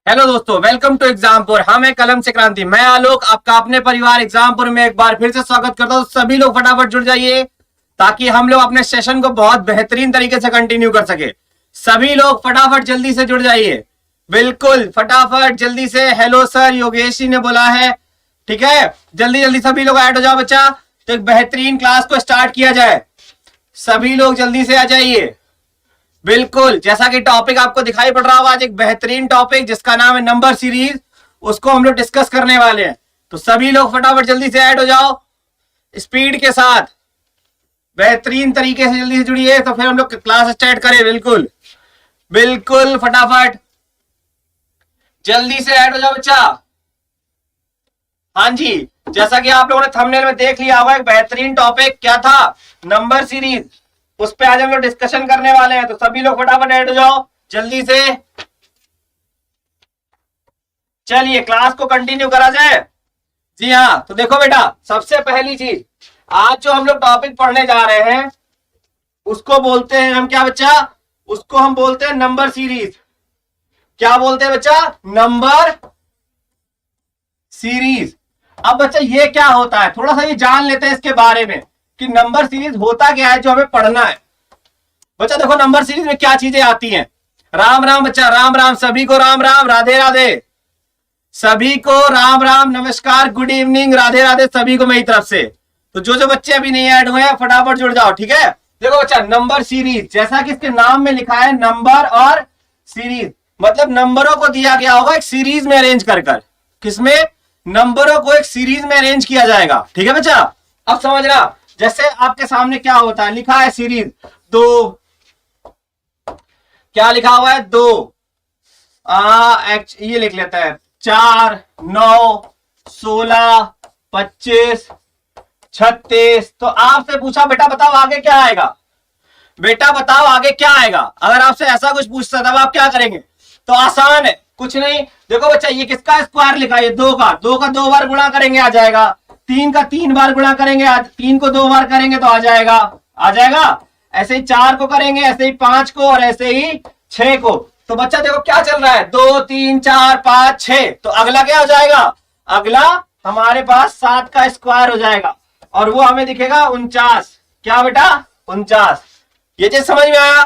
Hello दोस्तों, welcome to Exampur. हम एक कलम से क्रांति। मैं आलोक, आपका अपने परिवार एग्जामपुर में एक बार फिर से स्वागत करता हूं। सभी लोग फटाफट जुड़ जाइए ताकि हम लोग अपने सेशन को बहुत बेहतरीन तरीके से कंटिन्यू कर सके। सभी लोग फटाफट जल्दी से जुड़ जाइए, बिल्कुल फटाफट जल्दी से। हेलो सर, योगेश जी ने बोला है। ठीक है, जल्दी जल्दी सभी लोग ऐड हो जाओ बच्चा, तो एक बेहतरीन क्लास को स्टार्ट किया जाए। सभी लोग जल्दी से आ जाइए। बिल्कुल, जैसा कि टॉपिक आपको दिखाई पड़ रहा होगा, आज एक बेहतरीन टॉपिक जिसका नाम है नंबर सीरीज, उसको हम लोग डिस्कस करने वाले हैं। तो सभी लोग फटाफट जल्दी से ऐड हो जाओ, स्पीड के साथ बेहतरीन तरीके से जल्दी से जुड़िए, तो फिर हम लोग क्लास स्टार्ट करें। बिल्कुल बिल्कुल, फटाफट जल्दी से ऐड हो जाओ बच्चा। हाँ जी, जैसा कि आप लोगों ने थंबनेल में देख लिया होगा, एक बेहतरीन टॉपिक क्या था, नंबर सीरीज। उस पे आज हम लोग डिस्कशन करने वाले हैं, तो सभी लोग फटाफट ऐड हो जाओ जल्दी से। चलिए क्लास को कंटिन्यू करा जाए। जी हाँ, तो देखो बेटा, सबसे पहली चीज आज जो हम लोग टॉपिक पढ़ने जा रहे हैं उसको बोलते हैं हम क्या बच्चा, उसको हम बोलते हैं नंबर सीरीज। क्या बोलते हैं बच्चा? Number series. अब बच्चा ये क्या होता है, थोड़ा सा ये जान लेते हैं इसके बारे में कि नंबर सीरीज होता क्या है जो हमें पढ़ना है। बच्चा देखो, नंबर सीरीज में क्या चीजें आती हैं। राम राम बच्चा, राम राम, सभी को राम राम, राधे राधे, सभी को राम राम, नमस्कार, गुड इवनिंग, राधे राधे सभी को मेरी तरफ से। तो जो बच्चे अभी नहीं ऐड हुए हैं फटाफट जुड़ जाओ। ठीक है, देखो बच्चा, नंबर सीरीज जैसा कि इसके नाम में लिखा है, नंबर और सीरीज, मतलब नंबरों को दिया गया होगा एक सीरीज में अरेंज कर कर। किसमें? नंबरों को एक सीरीज में अरेंज किया जाएगा। ठीक है बच्चा, अब समझना, जैसे आपके सामने क्या होता है, लिखा है सीरीज दो, क्या लिखा हुआ है, दो, ये लिख लेता है 4, 9, 16, 25, 36। तो आपसे पूछा बेटा बताओ आगे क्या आएगा, बेटा बताओ आगे क्या आएगा। अगर आपसे ऐसा कुछ पूछता तब आप क्या करेंगे? तो आसान है, कुछ नहीं। देखो बच्चा, ये किसका स्क्वायर लिखा है? दो का दो बार गुणा करेंगे आ जाएगा। 3 का 3 बार गुणा करेंगे, 3 को 2 बार करेंगे तो आ जाएगा, आ जाएगा। ऐसे ही 4 को करेंगे, ऐसे ही 5 को, और ऐसे ही 6 को। तो बच्चा देखो क्या चल रहा है, 2, 3, 4, 5, 6। तो अगला क्या हो जाएगा? अगला हमारे पास 7 का स्क्वायर हो जाएगा, और वो हमें दिखेगा 49। क्या बेटा? 49। ये चीज समझ में आया?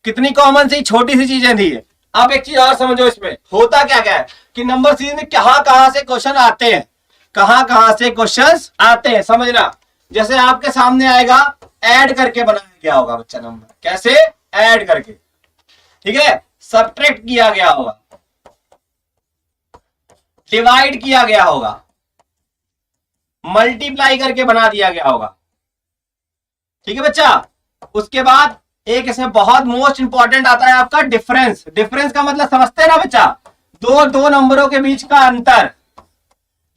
कितनी कॉमन सी छोटी सी चीजें थी। अब एक चीज और समझो, इसमें होता क्या क्या है कि नंबर सीरीज में कहां से क्वेश्चन आते हैं, कहां से क्वेश्चंस आते हैं, समझना। जैसे आपके सामने आएगा, ऐड करके बनाया गया होगा बच्चा नंबर, कैसे? ऐड करके, ठीक है, सब्ट्रैक्ट किया गया होगा, डिवाइड किया गया होगा, मल्टीप्लाई करके बना दिया गया होगा। ठीक है बच्चा, उसके बाद एक इसमें बहुत मोस्ट इंपॉर्टेंट आता है आपका डिफरेंस। डिफरेंस का मतलब समझते हैं ना बच्चा, दो नंबरों के बीच का अंतर।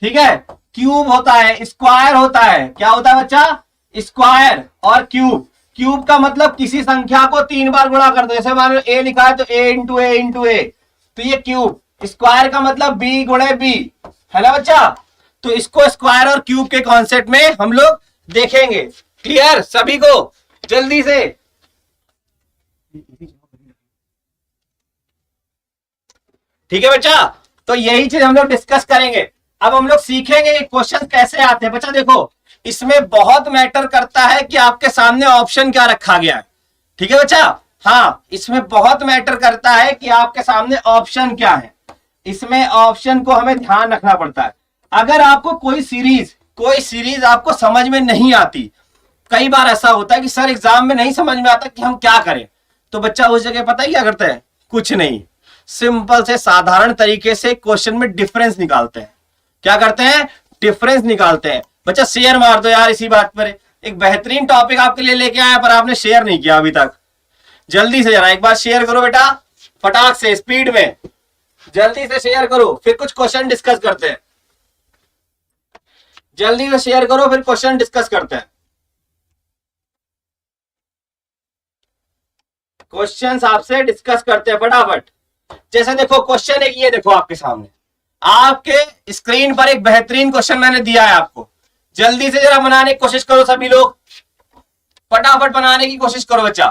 ठीक है, क्यूब होता है, स्क्वायर होता है। क्या होता है बच्चा? स्क्वायर और क्यूब। क्यूब का मतलब किसी संख्या को 3 बार गुणा कर दो, जैसे मान लो ए लिखा है तो ए इंटू ए इंटू ए, तो ये क्यूब। स्क्वायर का मतलब बी गुणे बी, है ना बच्चा? तो इसको स्क्वायर और क्यूब के कॉन्सेप्ट में हम लोग देखेंगे। क्लियर सभी को? जल्दी से। ठीक है बच्चा, तो यही चीज हम लोग डिस्कस करेंगे। अब हम लोग सीखेंगे क्वेश्चन कैसे आते हैं। बच्चा देखो, इसमें बहुत मैटर करता है कि आपके सामने ऑप्शन क्या रखा गया है। ठीक है बच्चा, हाँ, इसमें बहुत मैटर करता है कि आपके सामने ऑप्शन क्या है। इसमें ऑप्शन को हमें ध्यान रखना पड़ता है। अगर आपको कोई सीरीज आपको समझ में नहीं आती, कई बार ऐसा होता है कि सर एग्जाम में नहीं समझ में आता कि हम क्या करें, तो बच्चा उस जगह पता ही क्या करता है? कुछ नहीं, सिंपल से साधारण तरीके से क्वेश्चन में डिफरेंस निकालते हैं। क्या करते हैं? डिफरेंस निकालते हैं। बच्चा शेयर मार दो यार इसी बात पर, एक बेहतरीन टॉपिक आपके लिए लेके आया पर आपने शेयर नहीं किया अभी तक। जल्दी से जरा एक बार शेयर करो बेटा, फटाक से, स्पीड में, जल्दी से शेयर करो, फिर कुछ क्वेश्चन डिस्कस करते हैं। जल्दी से शेयर करो, फिर क्वेश्चन डिस्कस करते हैं। क्वेश्चंस आपसे डिस्कस करते हैं फटाफट। जैसे देखो क्वेश्चन एक, ये देखो आपके सामने, आपके स्क्रीन पर एक बेहतरीन क्वेश्चन मैंने दिया है आपको। जल्दी से जरा बनाने की कोशिश करो सभी लोग, फटाफट बनाने की कोशिश करो बच्चा।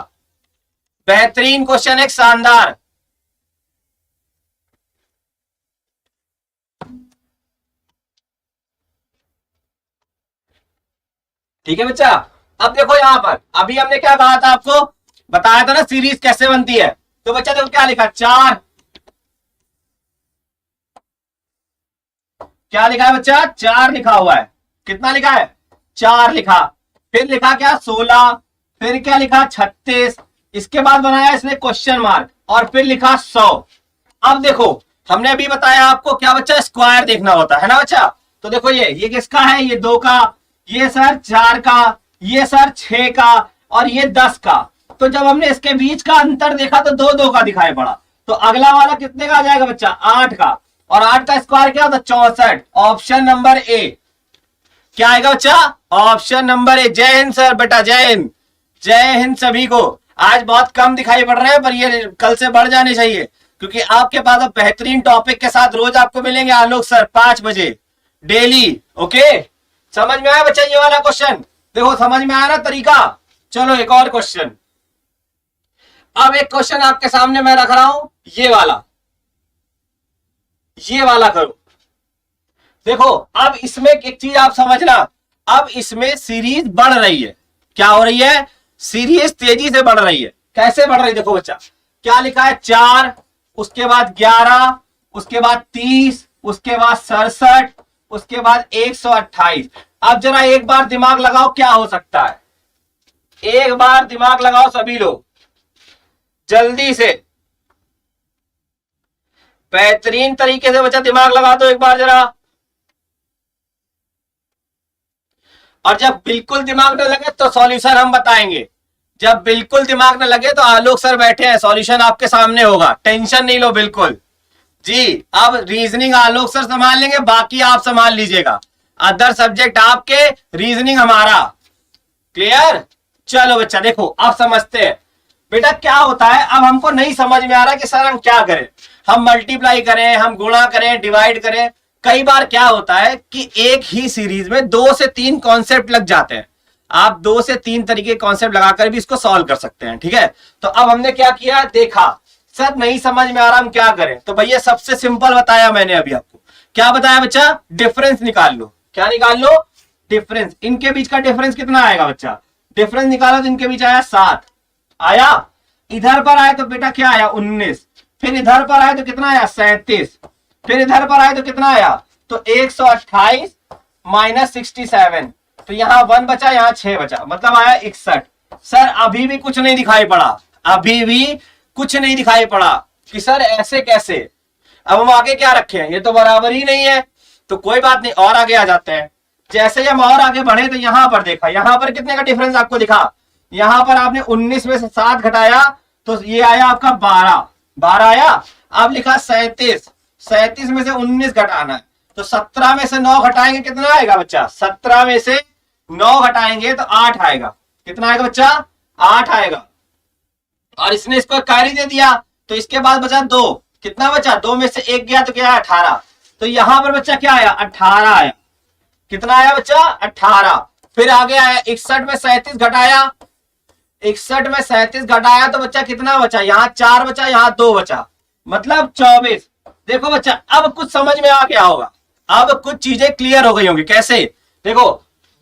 बेहतरीन क्वेश्चन, एक शानदार। ठीक है बच्चा। अब देखो यहां पर अभी हमने क्या कहा था, आपको बताया था ना सीरीज कैसे बनती है। तो बच्चा देखो क्या लिखा, 4, क्या लिखा है बच्चा, 4 लिखा हुआ है। कितना लिखा है, 4 लिखा। फिर लिखा क्या, 16। फिर क्या लिखा, 36। इसके बाद बनाया इसने क्वेश्चन मार्क और फिर लिखा 100। अब देखो हमने अभी बताया आपको क्या बच्चा, स्क्वायर देखना होता है ना बच्चा। तो देखो ये किसका है, ये 2 का, ये सर 4 का, ये सर 6 का और ये 10 का। तो जब हमने इसके बीच का अंतर देखा तो 2 2 का दिखाई पड़ा। तो अगला वाला कितने का आ जाएगा बच्चा, 8 का। और 8 का स्क्वायर क्या होता है, 64। ऑप्शन नंबर ए क्या आएगा बच्चा, ऑप्शन नंबर ए। जय हिंद सर बेटा, जय हिंद, जय हिंद सभी को। आज बहुत कम दिखाई पड़ रहे हैं पर ये कल से बढ़ जाने चाहिए, क्योंकि आपके पास अब बेहतरीन टॉपिक के साथ रोज आपको मिलेंगे आलोक सर 5 बजे डेली। ओके, समझ में आया बच्चा ये वाला क्वेश्चन, देखो समझ में आया ना तरीका। चलो एक और क्वेश्चन। अब एक क्वेश्चन आपके सामने मैं रख रहा हूं, ये वाला करो। देखो अब इसमें एक चीज आप समझना, अब इसमें सीरीज बढ़ रही है। क्या हो रही है, सीरीज तेजी से बढ़ रही है। कैसे बढ़ रही है, देखो बच्चा क्या लिखा है, 4, उसके बाद 11, उसके बाद 30, उसके बाद 67, उसके बाद 128। अब जरा एक बार दिमाग लगाओ क्या हो सकता है, एक बार दिमाग लगाओ सभी लोग जल्दी से, बेहतरीन तरीके से बच्चा दिमाग लगा दो एक बार जरा। और जब बिल्कुल दिमाग न लगे तो सॉल्यूशन हम बताएंगे, जब बिल्कुल दिमाग न लगे तो आलोक सर बैठे हैं, सॉल्यूशन आपके सामने होगा, टेंशन नहीं लो बिल्कुल जी। अब रीजनिंग आलोक सर संभाल लेंगे, बाकी आप संभाल लीजिएगा, अदर सब्जेक्ट आपके, रीजनिंग हमारा। क्लियर, चलो बच्चा देखो आप समझते हैं। बेटा क्या होता है, अब हमको नहीं समझ में आ रहा कि सर हम क्या करें, हम मल्टीप्लाई करें, हम गुणा करें, डिवाइड करें। कई बार क्या होता है कि एक ही सीरीज में 2 से 3 कॉन्सेप्ट लग जाते हैं, आप 2 से 3 तरीके कॉन्सेप्ट लगाकर भी इसको सॉल्व कर सकते हैं। ठीक है, तो अब हमने क्या किया, देखा सर नहीं समझ में आ रहा हम क्या करें, तो भैया सबसे सिंपल बताया मैंने अभी आपको। क्या बताया बच्चा, डिफरेंस निकाल लो। क्या निकाल लो, डिफरेंस। इनके बीच का डिफरेंस कितना आएगा बच्चा, डिफरेंस निकालो तो इनके बीच आया 7 आया। इधर पर आया तो बेटा क्या आया, 19। फिर इधर पर आया तो कितना आया, 37। फिर इधर पर आया तो कितना आया, तो 128 माइनस 67। तो यहाँ 1 बचा, यहाँ 6 बचा, मतलब आया 61। सर अभी भी कुछ नहीं दिखाई पड़ा, अभी भी कुछ नहीं दिखाई पड़ा कि सर ऐसे कैसे। अब हम आगे क्या रखें, ये तो बराबर ही नहीं है, तो कोई बात नहीं और आगे आ जाते हैं। जैसे हम और आगे बढ़े तो यहां पर देखा, यहां पर कितने का डिफरेंस आपको दिखा, यहां पर आपने 19 में से 7 घटाया तो ये आया आपका 12 आया। अब लिखा 37 में से 19 घटाना है, तो 17 में से 9 घटाएंगे कितना आएगा बच्चा, 17 में से 9 घटाएंगे तो 8 आएगा। कितना आएगा बच्चा, 8 आएगा। और इसने इसको कैरी दे दिया, तो इसके बाद बचा 2, कितना बचा, 2 में से 1 गया तो क्या आया, 18। तो यहां पर बच्चा क्या आया, 18 आया। कितना आया बच्चा, 18। फिर आगे आया 61 में 37 घटाया, 61 में 37 घटाया तो बच्चा कितना बचा, यहाँ 4 बचा, यहाँ 2 बचा, मतलब 24। देखो बच्चा अब कुछ समझ में आ गया होगा, अब कुछ चीजें क्लियर हो गई होंगी। कैसे, देखो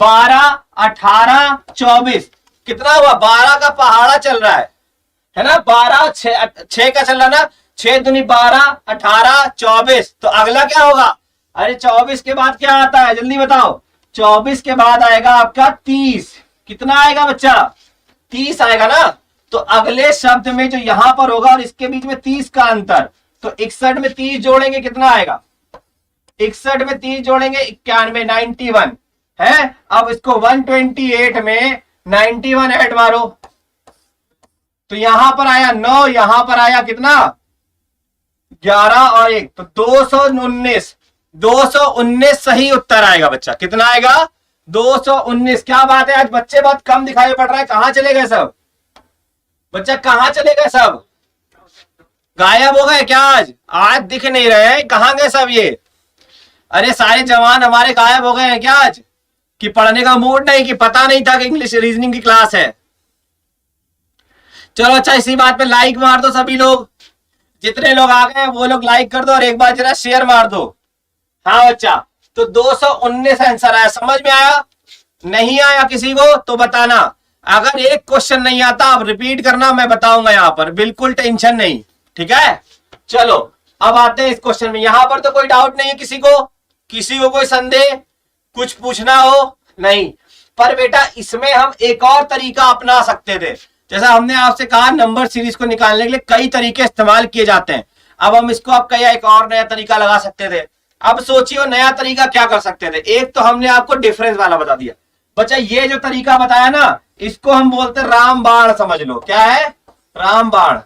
12 18 24 कितना हुआ, 12 का पहाड़ा चल रहा है ना, 12 6 का चल रहा ना, 6 दूनी 12 18 24। तो अगला क्या होगा, अरे 24 के बाद क्या आता है जल्दी बताओ, 24 के बाद आएगा आपका 30। कितना आएगा बच्चा, 30 आएगा ना। तो अगले शब्द में जो यहां पर होगा और इसके बीच में 30 का अंतर, तो 61 में 30 जोड़ेंगे कितना आएगा, 61 में 30 जोड़ेंगे 91, 91 है। अब इसको 128 में 91 ऐड मारो, तो यहां पर आया 9, यहां पर आया कितना 11 और 1, तो 219। 219 सही उत्तर आएगा बच्चा। कितना आएगा, 219। क्या बात है, आज बच्चे बहुत कम दिखाई पड़ रहा है, कहां चले गए सब बच्चा, कहां चले गए सब, गायब हो गए क्या, आज दिख नहीं रहे हैं, कहां गए सब ये। अरे सारे जवान हमारे गायब हो गए हैं क्या आज, कि पढ़ने का मूड नहीं, कि पता नहीं था कि इंग्लिश रीजनिंग की क्लास है। चलो अच्छा, इसी बात पे लाइक मार दो सभी लोग, जितने लोग आ गए वो लोग लाइक कर दो और एक बार जरा शेयर मार दो। हाँ बच्चा, तो 219 आंसर आया, समझ में आया। नहीं आया किसी को तो बताना, अगर एक क्वेश्चन नहीं आता आप रिपीट करना, मैं बताऊंगा यहां पर, बिल्कुल टेंशन नहीं, ठीक है। चलो अब आते हैं इस क्वेश्चन में। यहां पर तो कोई डाउट नहीं है किसी को, किसी को कोई संदेह, कुछ पूछना हो नहीं। पर बेटा इसमें हम एक और तरीका अपना सकते थे, जैसा हमने आपसे कहा नंबर सीरीज को निकालने के लिए कई तरीके इस्तेमाल किए जाते हैं। अब हम इसको आप कहीं एक और नया तरीका लगा सकते थे। अब सोचिए नया तरीका क्या कर सकते थे। एक तो हमने आपको डिफरेंस वाला बता दिया बच्चा, ये जो तरीका बताया ना इसको हम बोलते हैं रामबाण, समझ लो क्या है, रामबाण,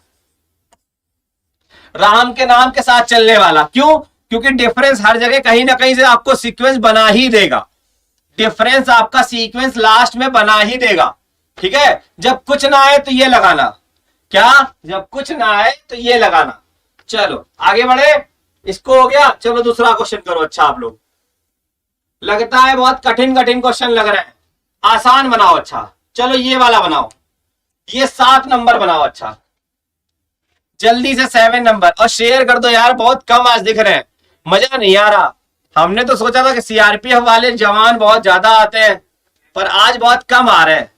राम के नाम के साथ चलने वाला। क्यों? क्योंकि डिफरेंस हर जगह कहीं ना कहीं से आपको सीक्वेंस बना ही देगा, डिफरेंस आपका सीक्वेंस लास्ट में बना ही देगा, ठीक है। जब कुछ ना आए तो ये लगाना, क्या, जब कुछ ना आए तो ये लगाना। चलो आगे बढ़े, इसको हो गया। चलो दूसरा क्वेश्चन करो। अच्छा आप लोग, लगता है बहुत कठिन कठिन क्वेश्चन लग रहे हैं, आसान बनाओ। अच्छा चलो ये वाला बनाओ, ये 7 नंबर बनाओ। अच्छा जल्दी से 7 नंबर, और शेयर कर दो यार, बहुत कम आज दिख रहे हैं, मजा नहीं आ रहा। हमने तो सोचा था कि सीआरपीएफ वाले जवान बहुत ज्यादा आते हैं, पर आज बहुत कम आ रहे हैं।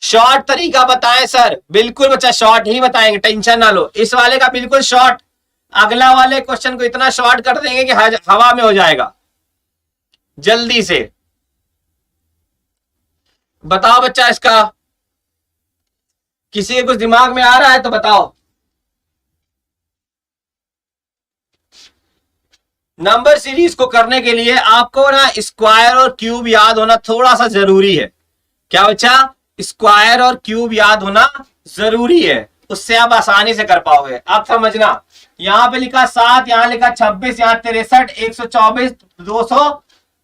शॉर्ट तरीका बताएं सर, बिल्कुल बच्चा शॉर्ट ही बताएंगे, टेंशन ना लो। इस वाले का बिल्कुल शॉर्ट, अगला वाले क्वेश्चन को इतना शॉर्ट कर देंगे कि हवा में हो जाएगा। जल्दी से बताओ बच्चा, इसका किसी के कुछ दिमाग में आ रहा है तो बताओ। नंबर सीरीज को करने के लिए आपको ना स्क्वायर और क्यूब याद होना थोड़ा सा जरूरी है। क्या बच्चा? स्क्वायर और क्यूब याद होना जरूरी है, उससे आप आसानी से कर पाओगे। आप समझना, यहां पे लिखा 7, यहां लिखा 26, यहां 63, 124, 200,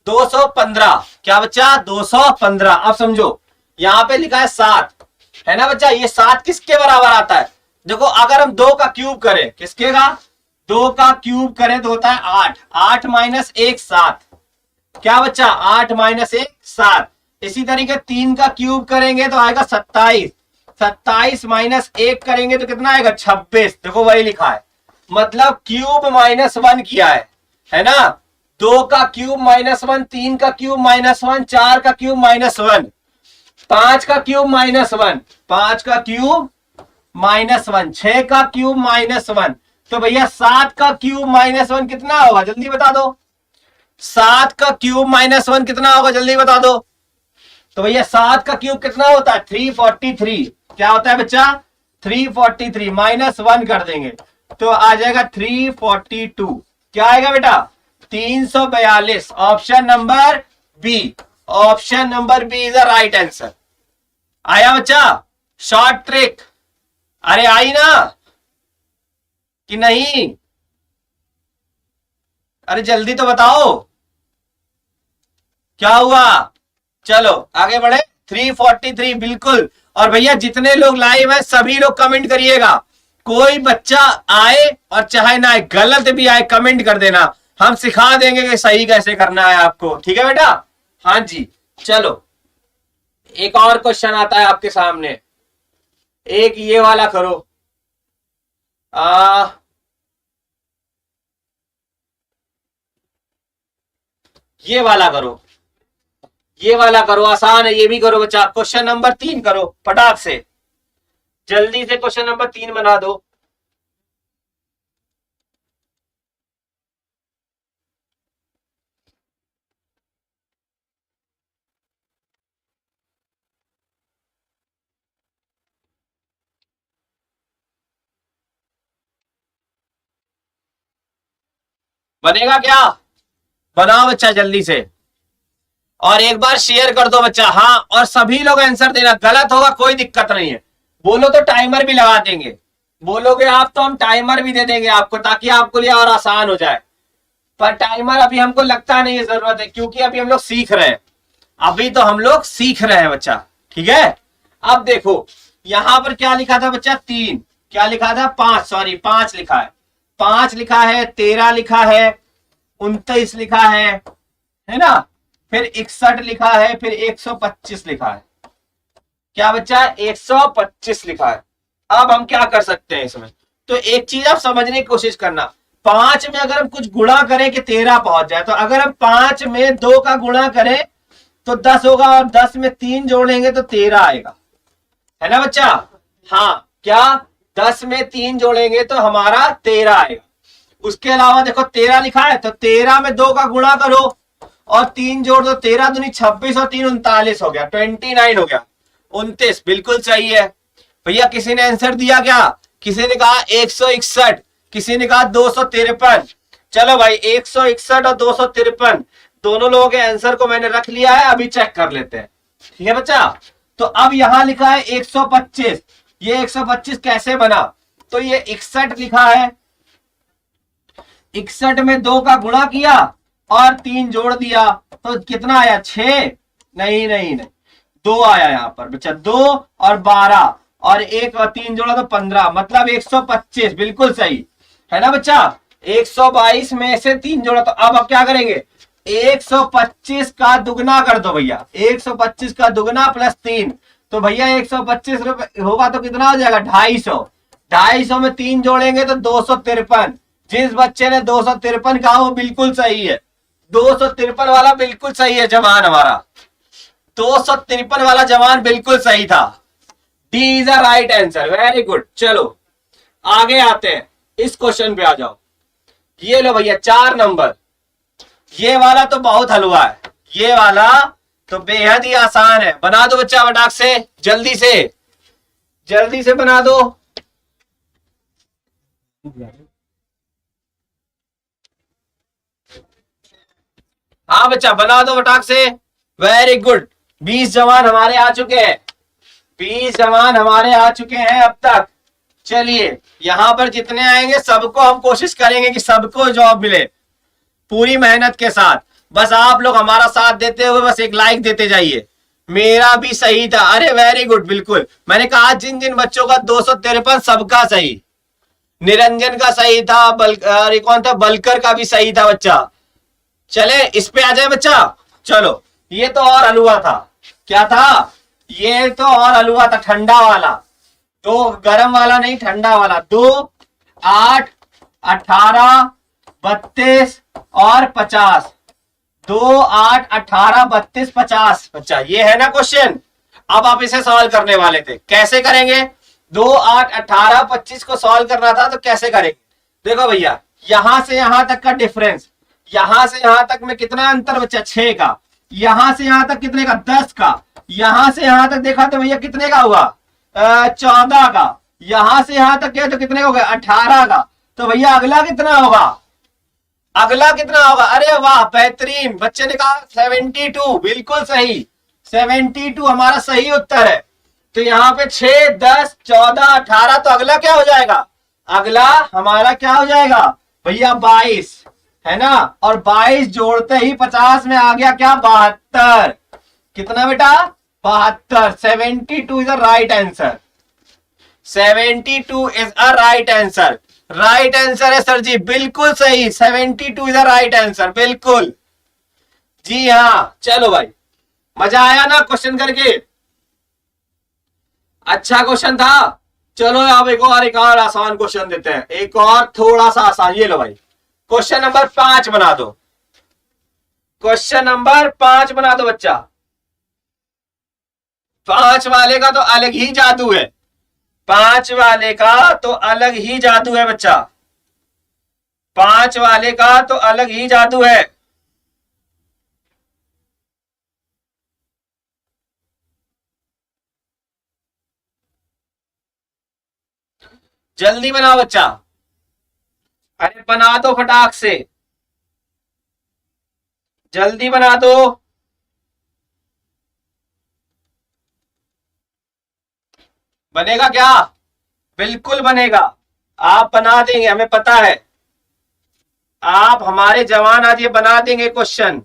215। क्या बच्चा? 215। अब समझो यहां पे लिखा है 7, है ना बच्चा। ये 7 किसके बराबर आता है? देखो अगर हम 2 का क्यूब करें, किसके का? 2 का क्यूब करें तो होता है 8, 8 माइनस 1 7। क्या बच्चा? 8 माइनस 1 7। इसी तरीके 3 का क्यूब करेंगे तो आएगा 27, 27 माइनस 1 करेंगे तो कितना आएगा? 26। देखो वही लिखा है, मतलब क्यूब -1 किया है ना। 2 का क्यूब -1, 3 का क्यूब -1, 4 का क्यूब -1, 5 का क्यूब -1, 5 का क्यूब -1, 6 का क्यूब -1। तो भैया 7 का क्यूब -1 कितना होगा? जल्दी बता दो। 7 का क्यूब -1 कितना होगा? जल्दी बता दो। तो भैया 7 का क्यूब कितना होता है? 343। क्या होता है बच्चा? 343 -1 कर देंगे तो आ जाएगा 342। क्या आएगा बेटा? 342। Option number B, option number B is the right answer. आया बच्चा? शॉर्ट ट्रिक, अरे आई ना कि नहीं? अरे जल्दी तो बताओ क्या हुआ। चलो आगे बढ़े। 343 बिल्कुल। और भैया जितने लोग लाइव हैं सभी लोग कमेंट करिएगा, कोई बच्चा आए और चाहे ना आए, गलत भी आए कमेंट कर देना, हम सिखा देंगे कि सही कैसे करना है आपको, ठीक है बेटा? हाँ जी। चलो एक और क्वेश्चन आता है आपके सामने, एक ये वाला करो। ये वाला करो, ये वाला करो, आसान है, ये भी करो बच्चा। क्वेश्चन नंबर 3 करो फटाक से, जल्दी से क्वेश्चन नंबर 3 बना दो। बनेगा क्या? बनाओ बच्चा जल्दी से, और एक बार शेयर कर दो बच्चा। हाँ, और सभी लोग आंसर देना, गलत होगा कोई दिक्कत नहीं है, बोलो तो टाइमर भी लगा देंगे, बोलोगे आप तो हम टाइमर भी दे देंगे आपको, ताकि आपको लिए और आसान हो जाए। पर टाइमर अभी हमको लगता नहीं है जरूरत है, क्योंकि अभी हम लोग सीख रहे हैं, अभी तो हम लोग सीख रहे हैं बच्चा, ठीक है। अब देखो यहां पर क्या लिखा था बच्चा? 3, क्या लिखा था? 5, सॉरी 5 लिखा है, 5 लिखा है, 13 लिखा है, 29 लिखा है ना, फिर 61 लिखा है, फिर 125 लिखा है। क्या बच्चा? 125 लिखा है। अब हम क्या कर सकते हैं इसमें? तो एक चीज आप समझने की कोशिश करना, 5 में अगर हम कुछ गुणा करें कि 13 पहुंच जाए, तो अगर हम 5 में 2 का गुणा करें तो 10 होगा, और 10 में 3 जोड़ेंगे तो 13 आएगा, है ना बच्चा। हाँ क्या, 10 में 3 जोड़ेंगे तो हमारा 13 आएगा। उसके अलावा देखो 13 लिखा है, तो 13 में 2 का गुणा करो और 3 जोड़ दो, 13 दूनी 26 और 3 39 हो गया, 29 हो गया, 29 बिल्कुल सही है भैया। किसी ने आंसर दिया क्या? किसी ने कहा 161, किसी ने कहा 253। चलो भाई 161 और 253 दोनों लोगों के आंसर को मैंने रख लिया है, अभी चेक कर लेते हैं, ठीक है बच्चा। तो अब यहां लिखा है 125, ये 125 कैसे बना? तो ये 61 लिखा है, 61 में 2 का गुणा किया और 3 जोड़ दिया तो कितना आया? 6? नहीं नहीं नहीं, 2 आया यहाँ पर बच्चा, 2 और 12 और 1 और 3 जोड़ा तो 15, मतलब 125 बिल्कुल सही है ना बच्चा। 122 में से 3 जोड़ा, तो अब क्या करेंगे? 125 का दुगना कर दो भैया, 125 का दुगना प्लस 3, तो भैया 125 रुपए होगा तो कितना हो जाएगा? 250। 250 में 3 जोड़ेंगे तो 253। जिस बच्चे ने 253 कहा वो बिल्कुल सही है, 253 वाला बिल्कुल सही है जवान हमारा, 253 वाला जवान बिल्कुल सही था। D is the right answer, very good. चलो आगे आते हैं, इस क्वेश्चन पे आ जाओ। ये लो भैया 4 नंबर, ये वाला तो बहुत हलवा है, ये वाला तो बेहद ही आसान है। बना दो बच्चा फटाक से, जल्दी से बना दो। हाँ बच्चा बना दो फटाक से, वेरी गुड। 20 जवान हमारे आ चुके हैं, 20 जवान हमारे आ चुके हैं अब तक। चलिए यहां पर जितने आएंगे सबको हम कोशिश करेंगे कि सबको जॉब मिले पूरी मेहनत के साथ। बस आप लोग हमारा साथ देते हुए बस एक लाइक देते जाइए। मेरा भी सही था, अरे वेरी गुड, बिल्कुल मैंने कहा जिन जिन बच्चों का 253 सबका सही, निरंजन का सही था, अरे कौन था, बलकर का भी सही था बच्चा। चले इस पे आ जाए बच्चा। चलो ये तो और हलवा था, क्या था? ये तो और हलवा था, ठंडा वाला, तो गर्म वाला नहीं, ठंडा वाला। 2, 8, 18, 32 और 50, 2, 8, 18, 32, 50 बच्चा, ये है ना क्वेश्चन। अब आप इसे सॉल्व करने वाले थे, कैसे करेंगे? 2, 8, 18, 25 को सॉल्व करना था, तो कैसे करेंगे? देखो भैया यहां से यहां तक का डिफरेंस, यहां से यहां तक में कितना अंतर बच्चा? 6 का। यहां से यहां तक कितने का? 10 का। यहां से यहां तक देखा तो भैया कितने का हुआ? 14 का। यहां से यहां तक क्या तो कितने हो गए? 18 का। तो भैया अगला कितना होगा? अगला कितना होगा? अरे वाह बेहतरीन, बच्चे ने कहा 72, बिल्कुल सही, 72 हमारा सही उत्तर है। तो यहाँ पे 6, 10, 14, 18, तो अगला क्या हो जाएगा? अगला हमारा क्या हो जाएगा भैया? 22 है ना। और 22 जोड़ते ही 50 में आ गया क्या? 72। कितना बेटा? 72। 72 is a right answer, 72 is a right answer. Right answer है सर जी, बिल्कुल सही, 72 इज अ राइट आंसर, बिल्कुल जी हाँ। चलो भाई मजा आया ना क्वेश्चन करके? अच्छा क्वेश्चन था। चलो अब एक और आसान क्वेश्चन देते हैं, एक और थोड़ा सा आसान। ये लो भाई क्वेश्चन नंबर 5 बना दो, क्वेश्चन नंबर 5 बना दो बच्चा। 5 वाले का तो अलग ही जादू है, 5 वाले का तो अलग ही जादू है बच्चा, 5 वाले का तो अलग ही जादू है। जल्दी बनाओ बच्चा, अरे बना दो फटाक से, जल्दी बना दो। बनेगा क्या? बिल्कुल बनेगा, आप बना देंगे, हमें पता है आप हमारे जवान आज ये बना देंगे क्वेश्चन।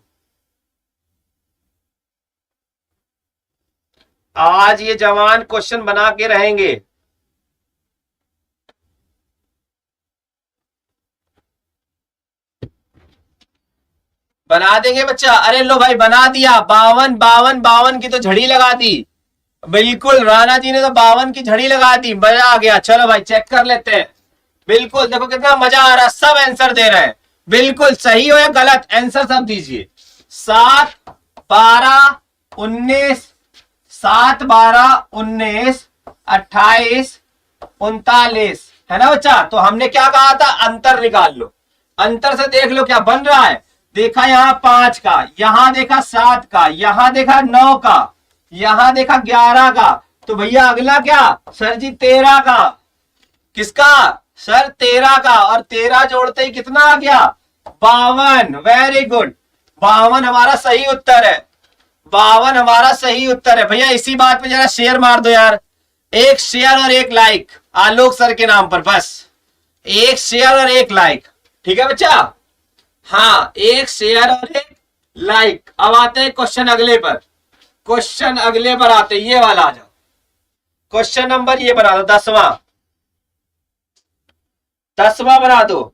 आज ये जवान क्वेश्चन बना के रहेंगे। बना देंगे बच्चा। अरे लो भाई बना दिया, 52 52 52 की तो झड़ी लगा दी, बिल्कुल राणा जी ने तो 52 की झड़ी लगा दी, मजा आ गया। चलो भाई चेक कर लेते हैं, बिल्कुल देखो कितना मजा आ रहा है, सब आंसर दे रहे हैं, बिल्कुल सही हो या गलत आंसर सब दीजिए। 7, 12, 19, 7 12 19 28 39 है ना बच्चा। तो हमने क्या कहा था, अंतर निकाल लो, अंतर से देख लो क्या बन रहा है। देखा यहाँ 5 का, यहां देखा 7 का, यहां देखा 9 का, यहां देखा 11 का, तो भैया अगला क्या सर जी 13 का। किसका सर 13 का, और 13 जोड़ते ही कितना आ गया 52। वेरी गुड, 52 हमारा सही उत्तर है, 52 हमारा सही उत्तर है। भैया इसी बात पे जरा शेयर मार दो यार, एक शेयर और एक लाइक आलोक सर के नाम पर, बस एक शेयर और एक लाइक, ठीक है बच्चा। हाँ एक शेयर और एक लाइक। अब आते हैं क्वेश्चन अगले पर, क्वेश्चन अगले पर आते हैं, ये वाला आ जाओ। क्वेश्चन नंबर ये बना दो 10वां, 10वां बना दो।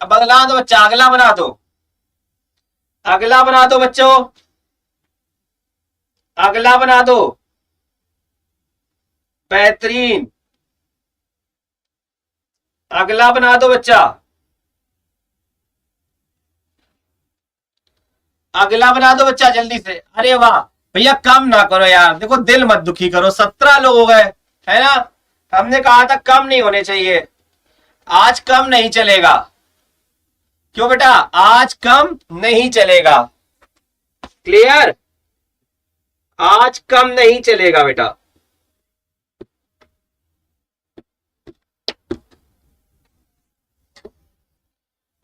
बदला दो बच्चा, अगला बना दो, अगला बना दो बच्चों, अगला बना दो। बेहतरीन, अगला बना दो बच्चा, अगला बना दो बच्चा जल्दी से। अरे वाह भैया कम ना करो यार, देखो दिल मत दुखी करो, 17 लोग हो गए है ना। हमने कहा था कम नहीं होने चाहिए, आज कम नहीं चलेगा। क्यों बेटा, आज कम नहीं चलेगा, क्लियर, आज कम नहीं चलेगा बेटा।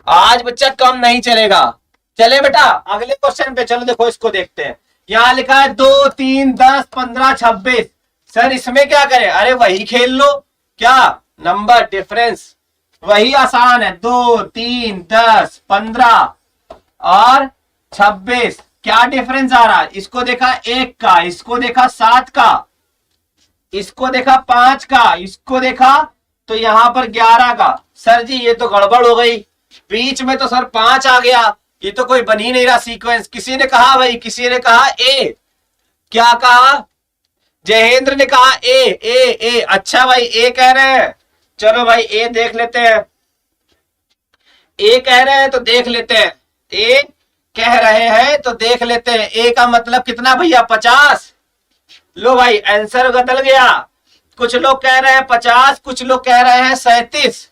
आज बच्चा कम नहीं चलेगा। चले बेटा अगले क्वेश्चन पे चलो, देखो इसको देखते हैं। यहां लिखा है 2 3 10 15 26। सर इसमें क्या करें, अरे वही खेल लो, क्या नंबर डिफरेंस, वही आसान है। 2 3 10 15 और 26, क्या डिफरेंस आ रहा है, इसको देखा 1 का, इसको देखा 7 का, इसको देखा 5 का, इसको देखा तो यहां पर 11 का। सर जी ये तो गड़बड़ हो गई, बीच में तो सर 5 आ गया, ये तो कोई बन ही नहीं रहा सीक्वेंस। किसी ने कहा भाई, किसी ने कहा ए, क्या कहा, जयेंद्र ने कहा ए ए ए। अच्छा भाई ए कह रहे हैं, चलो भाई ए देख लेते हैं, ए कह रहे हैं तो देख लेते हैं, ए कह रहे हैं तो देख लेते हैं। ए का मतलब कितना भैया 50। लो भाई आंसर बदल गया, कुछ लोग कह रहे हैं 50, कुछ लोग कह रहे हैं 37।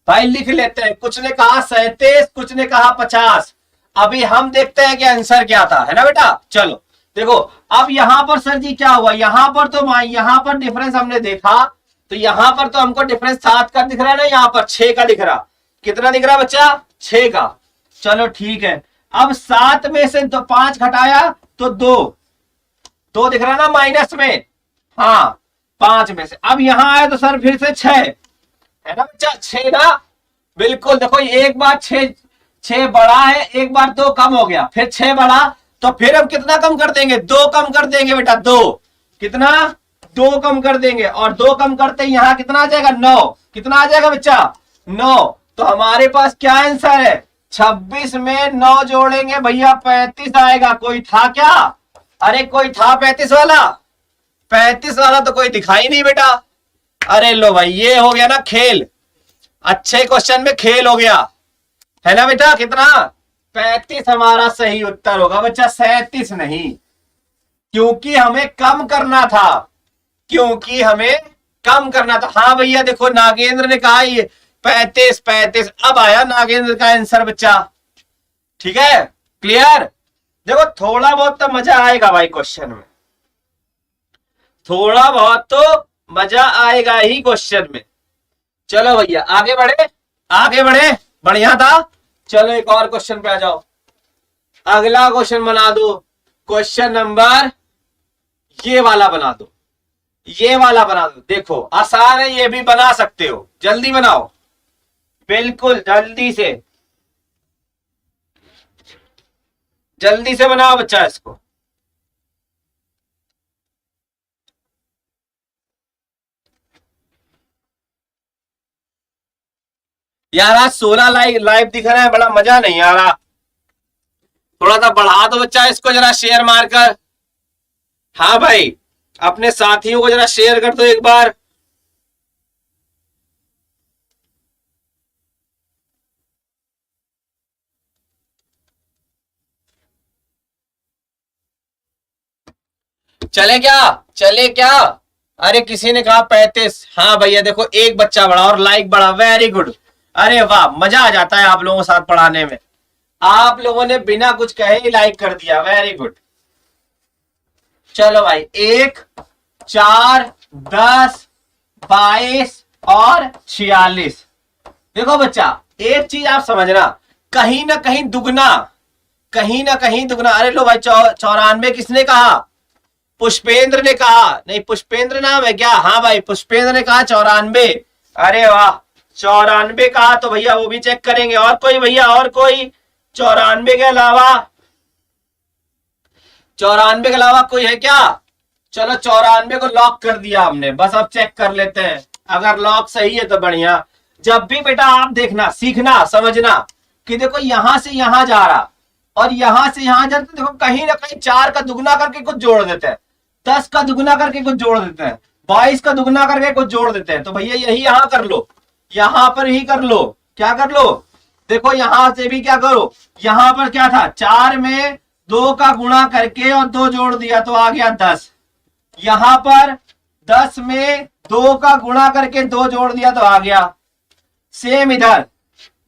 भाई लिख लेते हैं, कुछ ने कहा 37, कुछ ने कहा 50। अभी हम देखते हैं कि आंसर क्या था, है ना बेटा। चलो देखो अब यहां पर सर जी क्या हुआ, यहां पर तो यहां पर डिफरेंस हमने देखा, तो यहां पर तो हमको डिफरेंस 7 का दिख रहा है ना, यहां पर 6 का दिख रहा। कितना दिख रहा बच्चा 6 का। चलो ठीक है, अब 7 में से तो 5 घटाया तो 2 दिख रहा ना माइनस में, हाँ 5 में से। अब यहां आया तो सर फिर से 6 है ना बच्चा, 6 ना, बिल्कुल। देखो एक बार 6 बड़ा है, एक बार 2 कम हो गया, फिर 6 बड़ा, तो फिर हम कितना कम कर देंगे, 2 कम कर देंगे बेटा, 2 कितना 2 कम कर देंगे, और 2 कम करते यहां कितना आ जाएगा 9, कितना आ जाएगा बच्चा 9। तो हमारे पास क्या आंसर है, 26 में 9 जोड़ेंगे भैया 35 आएगा। कोई था क्या, अरे कोई था 35 वाला, 35 वाला तो कोई दिखाई नहीं बेटा। अरे लो भाई ये हो गया ना खेल, अच्छे क्वेश्चन में खेल हो गया, है ना बेटा। कितना 35 हमारा सही उत्तर होगा बच्चा, 37 नहीं, क्योंकि हमें कम करना था, क्योंकि हमें कम करना था। हाँ भैया देखो नागेंद्र ने कहा ये 35, अब आया नागेंद्र का आंसर बच्चा, ठीक है क्लियर। देखो थोड़ा बहुत तो मजा आएगा भाई क्वेश्चन में, थोड़ा बहुत तो मजा आएगा ही क्वेश्चन में। चलो भैया आगे बढ़े, आगे बढ़े, बढ़िया था। चलो एक और क्वेश्चन पे आ जाओ, अगला क्वेश्चन बना दो, क्वेश्चन नंबर ये वाला बना दो, ये वाला बना दो। देखो आसान है, ये भी बना सकते हो, जल्दी बनाओ, बिल्कुल जल्दी से, जल्दी से बनाओ बच्चा इसको। यार आज 16 लाइव दिख रहा है, बड़ा मजा नहीं आ रहा, थोड़ा सा बढ़ा दो बच्चा इसको जरा शेयर मारकर। हाँ भाई अपने साथियों को जरा शेयर कर दो एक बार, चले क्या, चले क्या? अरे किसी ने कहा 35। हाँ भैया देखो, एक बच्चा बढ़ा और लाइक बढ़ा, वेरी गुड। अरे वाह, मजा आ जाता है आप लोगों के साथ पढ़ाने में। आप लोगों ने बिना कुछ कहे ही लाइक कर दिया, वेरी गुड। चलो भाई, 1, 4, 10, 22 और 46। देखो बच्चा, एक चीज आप समझना, कहीं ना कहीं दुगना, कहीं ना कहीं दुगना। अरे लो भाई, 94 किसने कहा? पुष्पेंद्र ने कहा। नहीं, पुष्पेंद्र नाम है क्या? हाँ भाई, पुष्पेंद्र ने कहा 94। अरे वाह, 94 कहा तो भैया वो भी चेक करेंगे। और कोई भैया, और कोई 94 के अलावा? 94 के अलावा कोई है क्या? चलो 94 को लॉक कर दिया हमने, बस अब चेक कर लेते हैं। अगर लॉक सही है तो बढ़िया। जब भी बेटा आप देखना, सीखना, समझना कि देखो यहां से यहां जा रहा और यहां से यहां जा रहा, तो देखो कहीं ना कहीं 4 का दुगना करके कुछ जोड़ देते हैं, 10 का दुगना करके कुछ जोड़ देते हैं, 22 का दुगना करके कुछ जोड़ देते हैं। तो भैया यही यहां कर लो, यहां पर ही कर लो। क्या कर लो? देखो यहां से भी क्या करो, यहां पर क्या था, 4 में 2 का गुणा करके और 2 जोड़ दिया तो आ गया 10। यहां पर 10 में 2 का गुणा करके 2 जोड़ दिया तो आ गया। सेम इधर,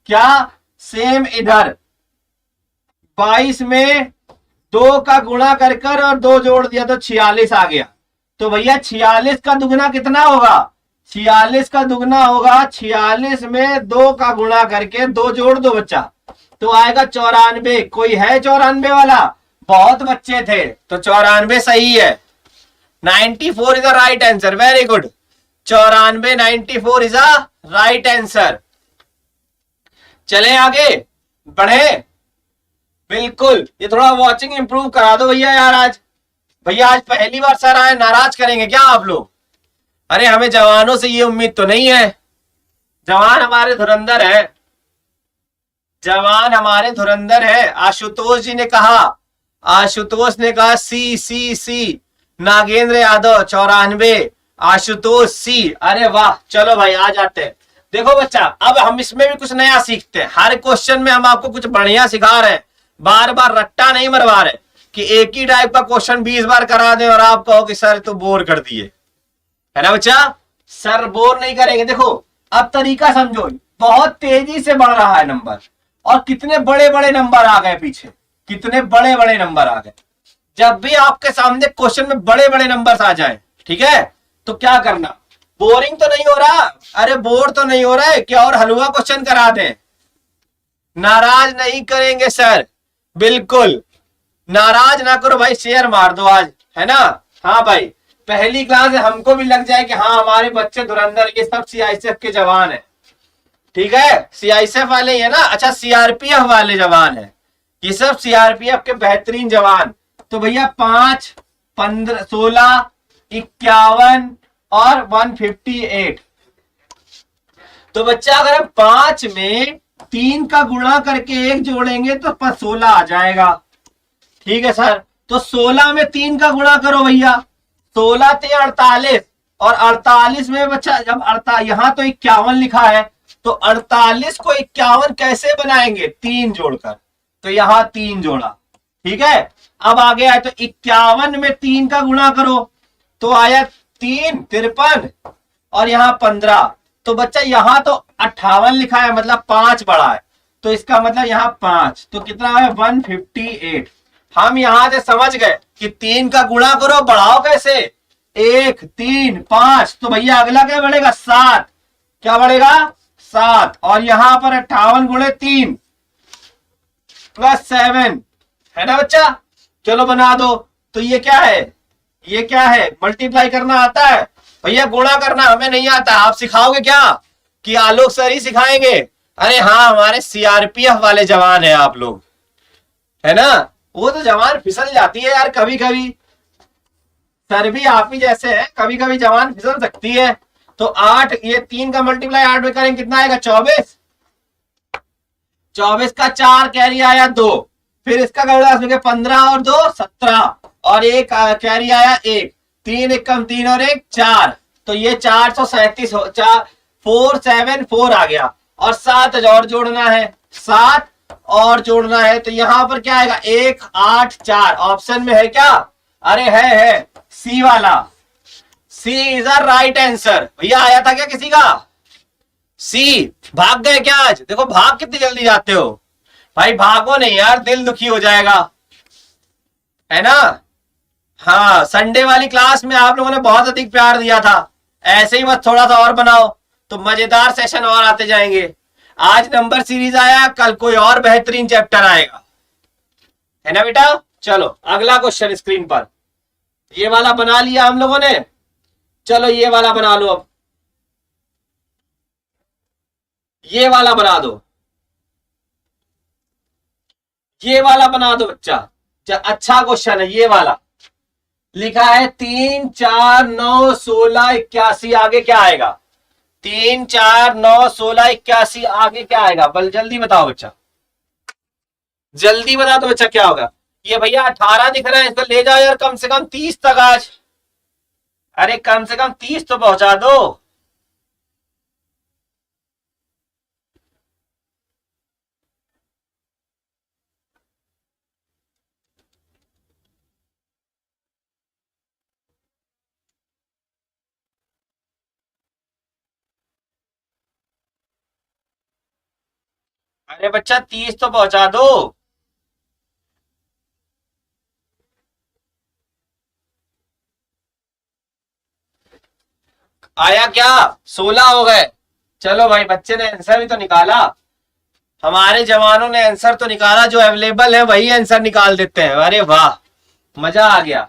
क्या? सेम इधर 22 में 2 का गुणा कर कर और 2 जोड़ दिया तो 46 आ गया। तो भैया 46 का दुगना कितना होगा? 46 का दुगना होगा 46 में 2 का गुणा करके 2 जोड़ दो बच्चा, तो आएगा 94। कोई है 94 वाला? बहुत बच्चे थे, तो 94 सही है। 94 is the right answer, very good. 94, 94 is a right answer. चले आगे बढ़े, बिल्कुल। ये थोड़ा वॉचिंग इंप्रूव करा दो भैया यार। आज भैया, आज पहली बार सर आए, नाराज करेंगे क्या आप लोग? अरे हमें जवानों से ये उम्मीद तो नहीं है। जवान हमारे धुरंधर है, जवान हमारे धुरंधर है। आशुतोष जी ने कहा, आशुतोष ने कहा सी सी सी। नागेंद्र यादव 94, आशुतोष सी। अरे वाह, चलो भाई आ जाते हैं। देखो बच्चा, अब हम इसमें भी कुछ नया सीखते हैं। हर क्वेश्चन में हम आपको कुछ बढ़िया सिखा रहे हैं, बार बार रट्टा नहीं मरवा रहे कि एक ही टाइप का क्वेश्चन 20 बार करा दें और आप कहो कि सर तो बोर कर दिए, है ना बच्चा? सर बोर नहीं करेंगे। देखो अब तरीका समझो, बहुत तेजी से बढ़ रहा है नंबर, और कितने बड़े बड़े नंबर आ गए पीछे, कितने बड़े बड़े नंबर आ गए। जब भी आपके सामने क्वेश्चन में बड़े बड़े नंबर आ जाए, ठीक है, तो क्या करना? बोरिंग तो नहीं हो रहा? अरे बोर तो नहीं हो रहा है क्या? और हलवा क्वेश्चन करा दें? नाराज नहीं करेंगे सर, बिल्कुल नाराज ना करो भाई, शेयर मार दो आज, है ना? हाँ भाई, पहली क्लास है, हमको भी लग जाए कि हाँ हमारे बच्चे धुरंधर, ये सब सीआईएसएफ के जवान है, ठीक है? सीआईएसएफ वाले ही है ना? अच्छा, सीआरपीएफ वाले जवान है, ये सब सीआरपीएफ के बेहतरीन जवान। तो भैया 5, 15, 16, 51 और 158। तो बच्चा अगर हम 5 में 3 का गुणा करके 1 जोड़ेंगे तो 16 आ जाएगा, ठीक है सर? तो 16 में 3 का गुणा करो भैया, 16 ते 48, और 48 में बच्चा जब यहां तो 51 लिखा है, तो 48 को 51 कैसे बनाएंगे? 3 जोड़कर। तो यहां 3 जोड़ा, ठीक है? अब आगे आए तो 51 में 3 का गुणा करो तो आया 3, 53 और यहां 15। तो बच्चा यहां तो 58 लिखा है, मतलब 5 बढ़ा है, तो इसका मतलब यहां 5, तो कितना है? 158। हम यहां से समझ गए कि 3 का गुणा करो, बढ़ाओ कैसे? 1, 3, 5। तो भैया अगला क्या बढ़ेगा? 7। क्या बढ़ेगा? 7। और यहां पर 58 गुणे 3 प्लस 7, है ना बच्चा? चलो बना दो। तो ये क्या है? ये क्या है? मल्टीप्लाई करना आता है भैया? गुणा करना हमें नहीं आता, आप सिखाओगे क्या? कि आलोक सर ही सिखाएंगे? अरे हाँ, हमारे सीआरपीएफ वाले जवान है आप लोग, है ना? वो तो जवान फिसल जाती है यार कभी कभी, सर भी आप ही जैसे है, कभी कभी जवान फिसल सकती है। तो 8, ये 3 का मल्टीप्लाई 8 में करेंगे, कितना आएगा? 24। 24 का 4 कैरी आया 2, फिर इसका कर 15 और 2 17, और एक कैरी आया 1, 3 1 कम 3 और 1 4, तो ये 437 474 आ गया। और 7 और जोड़ना है, 7 और जोड़ना है, तो यहां पर क्या आएगा? 1 8 4। ऑप्शन में है क्या? अरे है, सी वाला, सी इज अ राइट आंसर। भैया आया था क्या किसी का? सी। भाग गए क्या आज? देखो भाग कितनी जल्दी जाते हो भाई, भागो नहीं यार, दिल दुखी हो जाएगा, है ना। हाँ, संडे वाली क्लास में आप लोगों ने बहुत अधिक प्यार दिया था, ऐसे ही बस थोड़ा सा और बनाओ तो मजेदार सेशन और आते जाएंगे। आज नंबर सीरीज आया, कल कोई और बेहतरीन चैप्टर आएगा, है ना बेटा। चलो अगला क्वेश्चन स्क्रीन पर, ये वाला बना लिया हम लोगों ने, चलो ये वाला बना लो। अब ये वाला बना दो, ये वाला बना दो बच्चा। अच्छा क्वेश्चन है ये वाला, लिखा है 3 4 9 16 81, आगे क्या आएगा? 3 4 9 16 81, आगे क्या आएगा? बल जल्दी बताओ बच्चा, जल्दी बता दो बच्चा क्या होगा। ये भैया 18 दिख रहा है, इसको ले जाओ यार कम से कम 30 तक आज, अरे कम से कम 30 तो पहुंचा दो। अरे बच्चा 30 तो पहुंचा दो। आया क्या? 16 हो गए। चलो भाई, बच्चे ने आंसर भी तो निकाला, हमारे जवानों ने आंसर तो निकाला, जो अवेलेबल है वही आंसर निकाल देते हैं। अरे वाह, मजा आ गया।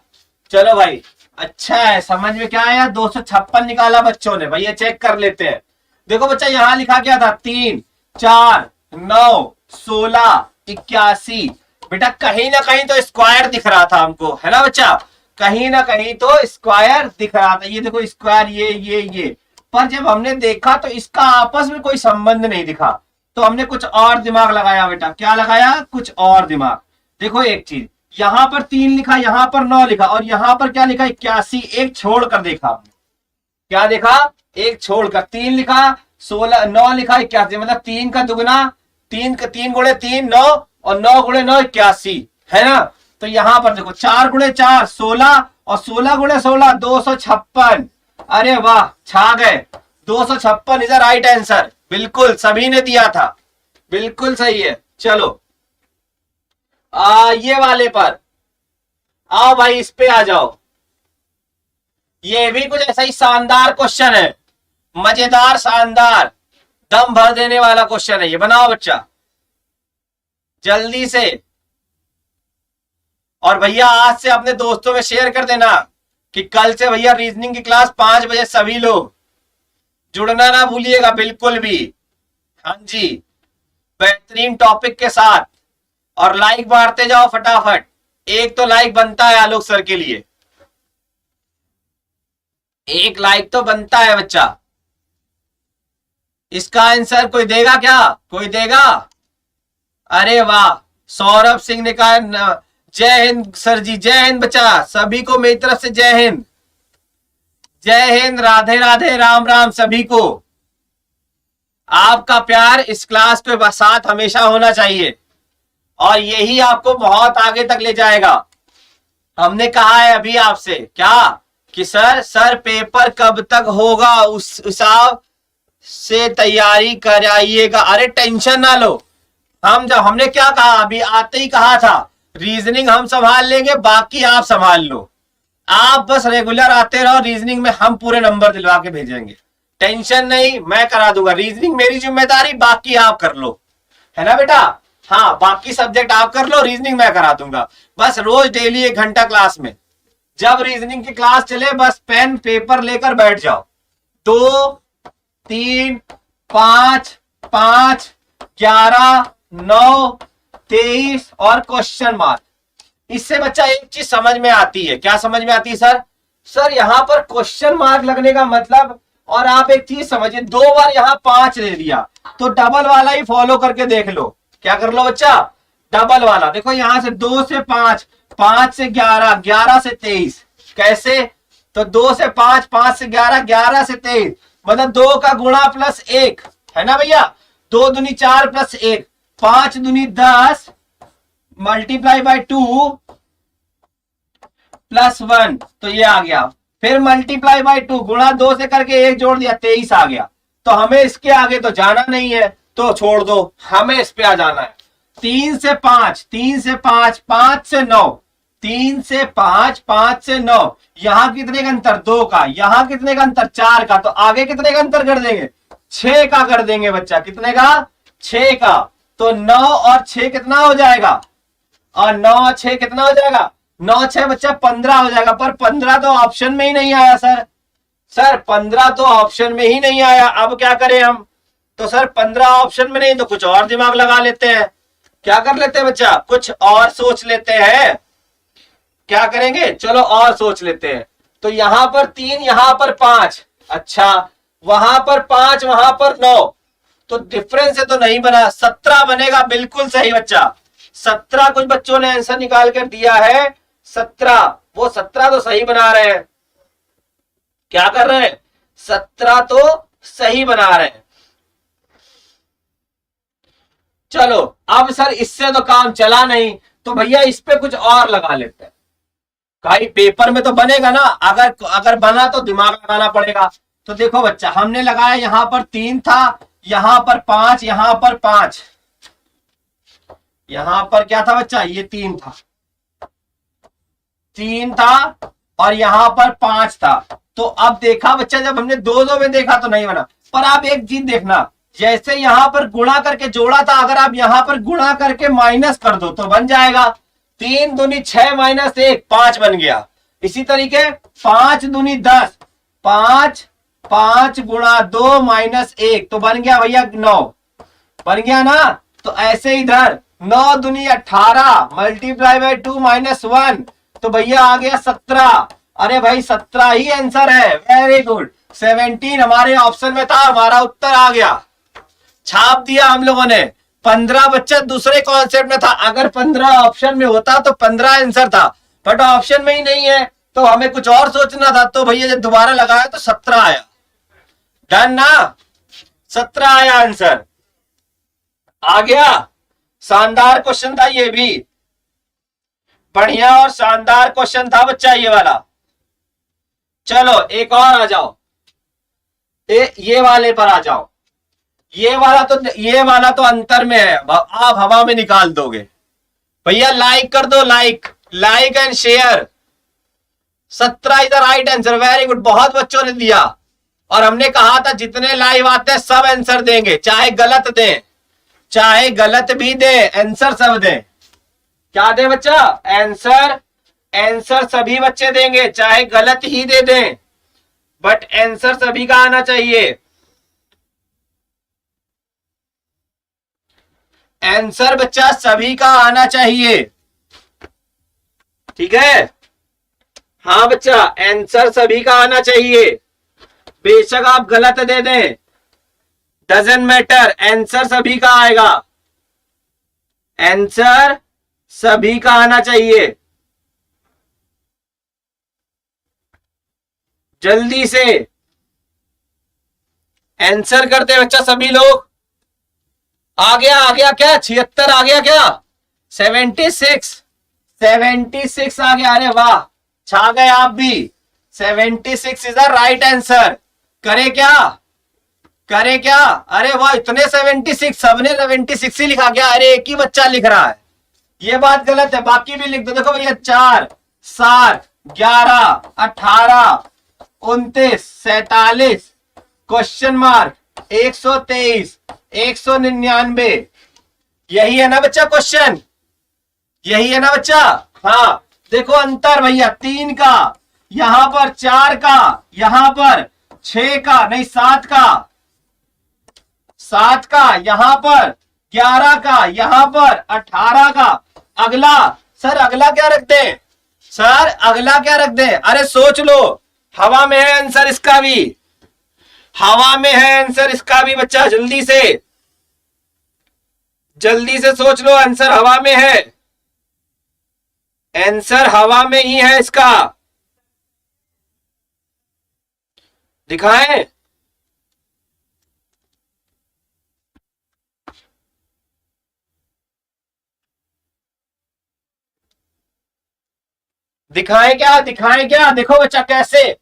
चलो भाई, अच्छा है, समझ में क्या आया? 256 निकाला बच्चों ने, भैया चेक कर लेते हैं। देखो बच्चा यहां लिखा क्या था? 3 4 9 16 81। बेटा कहीं ना कहीं तो स्क्वायर दिख रहा था हमको, है ना बच्चा, कहीं ना कहीं तो स्क्वायर दिख रहा था। ये देखो स्क्वायर, ये पर जब हमने देखा तो इसका आपस में कोई संबंध नहीं दिखा, तो हमने कुछ और दिमाग लगाया। बेटा क्या लगाया? कुछ और दिमाग। देखो एक चीज, यहां पर 3 लिखा, यहां पर 9 लिखा, और यहां पर क्या लिखा? 81। एक छोड़कर देखा हमने, क्या देखा? एक छोड़कर 3 लिखा, 16 9 लिखा, 81, मतलब 3 का दुगुना, 3 गुणे 3 9, और 9 गुणे 9 81, है ना। तो यहां पर देखो 4 गुणे 4 16, और 16 गुणे 16 256। अरे वाह, छा गए, 256 इज द राइट आंसर। बिल्कुल सभी ने दिया था, बिल्कुल सही है। चलो ये वाले पर आओ भाई, इस पे आ जाओ। ये भी कुछ ऐसा ही शानदार क्वेश्चन है, मजेदार, शानदार, दम भर देने वाला क्वेश्चन है ये। बनाओ बच्चा जल्दी से, और भैया आज से अपने दोस्तों में शेयर कर देना कि कल से भैया रीजनिंग की क्लास 5 बजे, सभी लोग जुड़ना ना भूलिएगा बिल्कुल भी। हाँ जी, बेहतरीन टॉपिक के साथ, और लाइक मारते जाओ फटाफट, एक तो लाइक बनता है आलोक सर के लिए, एक लाइक तो बनता है बच्चा। इसका आंसर कोई देगा क्या? कोई देगा? अरे वाह, सौरभ सिंह ने कहा जय हिंद सर जी, जय हिंद बच्चा, सभी को मेरी तरफ से जय हिंद, जय हिंद, राधे राधे, राम राम सभी को। आपका प्यार इस क्लास पे साथ हमेशा होना चाहिए, और यही आपको बहुत आगे तक ले जाएगा। हमने कहा है अभी आपसे क्या कि सर पेपर कब तक होगा, उस हिसाब से तैयारी कराइएगा। अरे टेंशन ना लो, हमने क्या कहा, अभी आते ही कहा था, रीजनिंग हम संभाल लेंगे, बाकी आप संभाल लो। आप बस रेगुलर आते रहो, रीजनिंग में हम पूरे नंबर दिलवा के भेजेंगे, टेंशन नहीं, मैं करा दूंगा। रीजनिंग मेरी जिम्मेदारी, बाकी आप कर लो, है ना बेटा। हाँ, बाकी सब्जेक्ट आप कर लो, रीजनिंग मैं करा दूंगा। बस रोज डेली 1 घंटा क्लास में, जब रीजनिंग की क्लास चले बस पेन पेपर लेकर बैठ जाओ। 2 3 5 5 11 9 23 और क्वेश्चन मार्क। इससे बच्चा एक चीज समझ में आती है। क्या समझ में आती है सर यहां पर क्वेश्चन मार्क लगने का मतलब, और आप एक चीज समझिए, 2 बार यहां 5 ले लिया तो डबल वाला ही फॉलो करके देख लो। क्या कर लो बच्चा? डबल वाला। देखो यहां से 2 से 5, 5 से 11, 11 से 23, कैसे? तो 2 से 5, 5 से 11, 11 से 23, मतलब 2 का गुणा प्लस 1, है ना भैया। 2 दूनी 4 प्लस 1, 5 दूनी 10 मल्टीप्लाई बाय 2, +1, तो ये आ गया। फिर मल्टीप्लाई बाय 2, गुणा 2 से करके 1 जोड़ दिया, 23 आ गया। तो हमें इसके आगे तो जाना नहीं है, तो छोड़ दो, हमें इस पे आ जाना है। 3 से 5, 3 से 5, 5 से 9, 3 से 5, 5 से 9, यहां कितने का अंतर? 2 का। यहां कितने का अंतर? 4 का। तो आगे कितने का अंतर कर देंगे? 6 का कर देंगे बच्चा। कितने का? 6 का। तो 9 और 6 कितना हो जाएगा? और 9 और 6 कितना हो जाएगा? 9 6 बच्चा 15 हो जाएगा। पर 15 तो ऑप्शन में ही नहीं आया सर। सर 15 तो ऑप्शन में ही नहीं आया, अब क्या करें हम? तो सर 15 ऑप्शन में नहीं, तो कुछ और दिमाग लगा लेते हैं। क्या कर लेते हैं बच्चा? कुछ और सोच लेते हैं। क्या करेंगे? चलो और सोच लेते हैं। तो यहां पर 3, यहां पर 5, अच्छा वहां पर 5, वहां पर 9, तो डिफरेंस से तो नहीं बना, 17 बनेगा। बिल्कुल सही बच्चा, 17 कुछ बच्चों ने आंसर निकाल कर दिया है 17, वो 17 तो सही बना रहे हैं। क्या कर रहे हैं? 17 तो सही बना रहे हैं। चलो अब सर इससे तो काम चला नहीं, तो भैया इस पे कुछ और लगा लेते हैं। भाई पेपर में तो बनेगा ना, अगर अगर बना तो दिमाग लगाना पड़ेगा। तो देखो बच्चा, हमने लगाया यहां पर 3 था, यहां पर 5, यहां पर 5, यहां पर क्या था बच्चा? ये 3 था, 3 था, और यहां पर 5 था। तो अब देखा बच्चा, जब हमने दो दो में देखा तो नहीं बना। पर आप एक चीज देखना, जैसे यहां पर गुणा करके जोड़ा था, अगर आप यहां पर गुणा करके माइनस कर दो तो बन जाएगा। 3 दूनी 6 माइनस 1, 5 बन गया। इसी तरीके 5 दूनी 10, 5, 5 गुणा 2 माइनस 1, तो बन गया भैया 9, बन गया ना। तो ऐसे इधर 9 दूनी 18 मल्टीप्लाई बाय 2 माइनस 1, तो भैया आ गया 17। अरे भाई 17 ही आंसर है, वेरी गुड। 17 हमारे ऑप्शन में था, हमारा उत्तर आ गया, छाप दिया हम लोगों ने। 15 बच्चा दूसरे कॉन्सेप्ट में था, अगर 15 ऑप्शन में होता तो 15 आंसर था, बट ऑप्शन में ही नहीं है, तो हमें कुछ और सोचना था। तो भैया जब दोबारा लगाया तो 17 आया। डन ना? 17 आया आंसर, आ गया। शानदार क्वेश्चन था ये भी, बढ़िया और शानदार क्वेश्चन था बच्चा ये वाला। चलो एक और आ जाओ, ये वाले पर आ जाओ। ये वाला तो अंतर में है, आप हवा में निकाल दोगे। भैया लाइक कर दो, like like and share. 17 is the right answer, very good, बहुत बच्चों ने दिया। और हमने कहा था जितने लाइव आते हैं सब आंसर देंगे, चाहे गलत दें, चाहे गलत भी दे, आंसर सब दें। क्या दे बच्चा? आंसर, आंसर सभी बच्चे देंगे, चाहे गलत ही दे दें, बट आंसर सभी का आना चाहिए। आंसर बच्चा सभी का आना चाहिए, ठीक है? हाँ बच्चा, आंसर सभी का आना चाहिए, बेशक आप गलत दे दें, डजंट मैटर, आंसर सभी का आएगा, आंसर सभी का आना चाहिए। जल्दी से आंसर करते हैं बच्चा सभी लोग। आ गया क्या? 76 आ गया क्या? 76, 76 आ गया। अरे वाह, छा गए आप भी। 76 इज द राइट आंसर। करे क्या? करे क्या? अरे वाह, इतने 76, सबने 76 ही लिखा क्या? अरे एक ही बच्चा लिख रहा है, ये बात गलत है, बाकी भी लिख दो। देखो भैया 4, 7, 11, 18, 29, 47, क्वेश्चन मार्क 123, 199, यही है ना बच्चा क्वेश्चन? यही है ना बच्चा? हाँ देखो अंतर भैया, 3 का, यहां पर 4 का, यहां पर 6 का, नहीं 7 का, 7 का, यहां पर 11 का, यहां पर 18 का। अगला सर, अगला क्या रख दें? सर अगला क्या रख दें? अरे सोच लो, हवा में है आंसर इसका भी, हवा में है आंसर इसका भी बच्चा, जल्दी से, जल्दी से सोच लो, आंसर हवा में है, आंसर हवा में ही है इसका। दिखाएं? दिखाएं क्या, दिखाएं क्या? देखो बच्चा कैसे,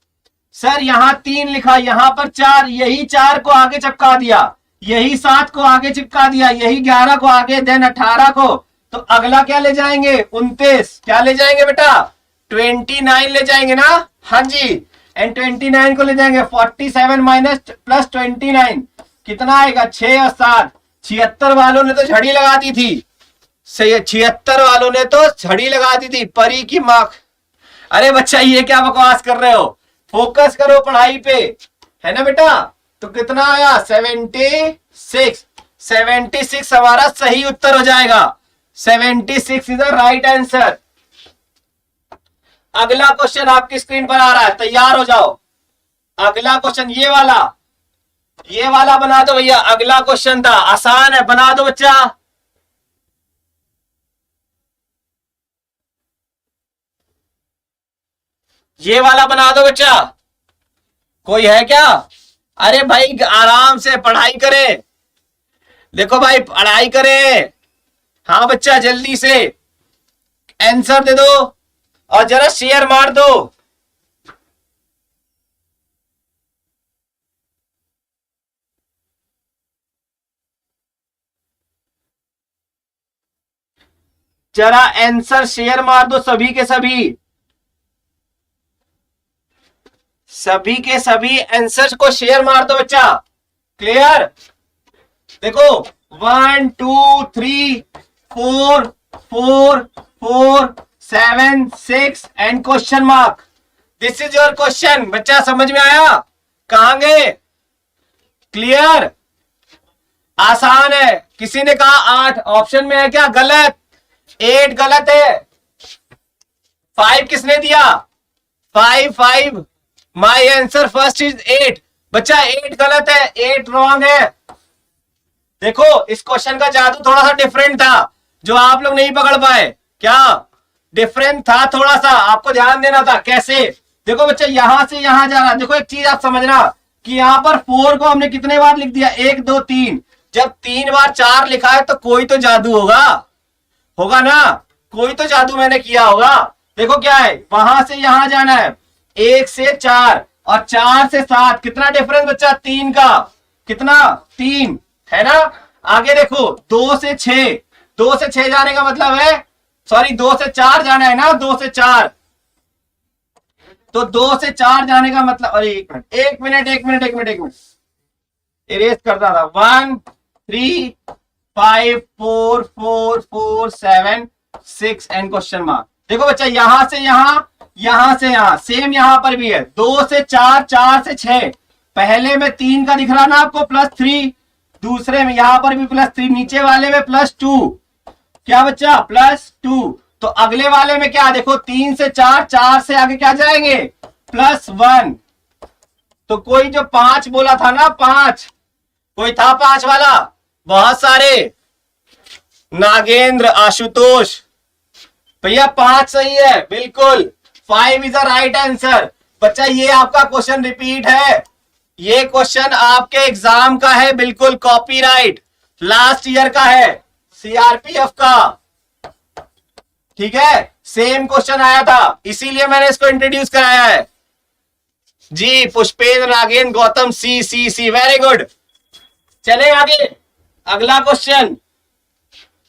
सर यहां 3 लिखा, यहां पर 4, यही 4 को आगे चिपका दिया, यही 7 को आगे चिपका दिया, यही 11 को आगे, देन 18 को, तो अगला क्या ले जाएंगे? 29। क्या ले जाएंगे बेटा? 29 ले जाएंगे ना? हाँ जी, एंड 29 को ले जाएंगे। 47 माइनस प्लस 29 कितना आएगा? 6 और 7। 76 वालों ने तो झड़ी लगा दी थी, सही है, 76 वालों ने तो झड़ी लगा दी थी, परी की मार्क। अरे बच्चा ये क्या बकवास कर रहे हो, फोकस करो पढ़ाई पे, है ना बेटा? तो कितना आया? 76। 76 हमारा सही उत्तर हो जाएगा। 76 इज द राइट आंसर। अगला क्वेश्चन आपकी स्क्रीन पर आ रहा है, तैयार हो जाओ। अगला क्वेश्चन ये वाला बना दो भैया। अगला क्वेश्चन था, आसान है, बना दो बच्चा। ये वाला बना दो बच्चा। कोई है क्या? अरे भाई आराम से पढ़ाई करे, देखो भाई पढ़ाई करे। हाँ बच्चा जल्दी से आंसर दे दो और जरा शेयर मार दो। जरा आंसर शेयर मार दो सभी के सभी, सभी के सभी आंसर को शेयर मार दो बच्चा। क्लियर? देखो 1 2 3 4 4 4 7 6 and question mark. This is your question. बच्चा समझ में आया? कहां गए? क्लियर? आसान है। किसी ने कहा 8 ऑप्शन में है क्या? गलत। 8 गलत है। 5 किसने दिया? 5 माई आंसर फर्स्ट इज 8। बच्चा 8 गलत है, 8 रॉन्ग है। देखो इस क्वेश्चन का जादू थोड़ा सा डिफरेंट था, जो आप लोग नहीं पकड़ पाए। क्या डिफरेंट था? थोड़ा सा आपको ध्यान देना था। कैसे? देखो बच्चा यहां से यहां जा रहा है। देखो एक चीज आप समझना कि यहां पर 4 को हमने कितने बार लिख दिया? 1 2 3। जब 3 बार 4 लिखा है तो कोई तो जादू होगा ना? कोई तो जादू मैंने किया होगा। देखो क्या है, वहां से यहां जाना है, 1 से 4 और 4 से 7। कितना डिफरेंस बच्चा? 3 का। कितना? 3 है ना? आगे देखो 2 से 6। 2 से 6 जाने का मतलब है, सॉरी 2 से 4 जाना है ना? 2 से 4, तो 2 से 4 जाने का मतलब, अरे एक मिनट इरेज करता था। 1 3 5 4 4 4 7 6 एंड क्वेश्चन मार्क। देखो बच्चा यहां से यहां सेम यहां पर भी है। 2 से 4, 4 से 6। पहले में 3 का दिख रहा ना आपको? +3। दूसरे में यहां पर भी +3, नीचे वाले में +2। क्या बच्चा? +2। तो अगले वाले में क्या? देखो 3 से 4, 4 से आगे क्या जाएंगे? +1। तो कोई जो 5 बोला था ना, 5, कोई था 5 वाला? बहुत सारे, नागेंद्र, आशुतोष, भैया 5 सही है बिल्कुल। 5 इज द राइट आंसर। बच्चा ये आपका क्वेश्चन रिपीट है, ये क्वेश्चन आपके एग्जाम का है, बिल्कुल कॉपीराइट, लास्ट ईयर का है, सीआरपीएफ का। ठीक है, सेम क्वेश्चन आया था, इसीलिए मैंने इसको इंट्रोड्यूस कराया है जी। पुष्पेंद्र, नागेंद्र, गौतम, सी, वेरी गुड। चले आगे, अगला क्वेश्चन।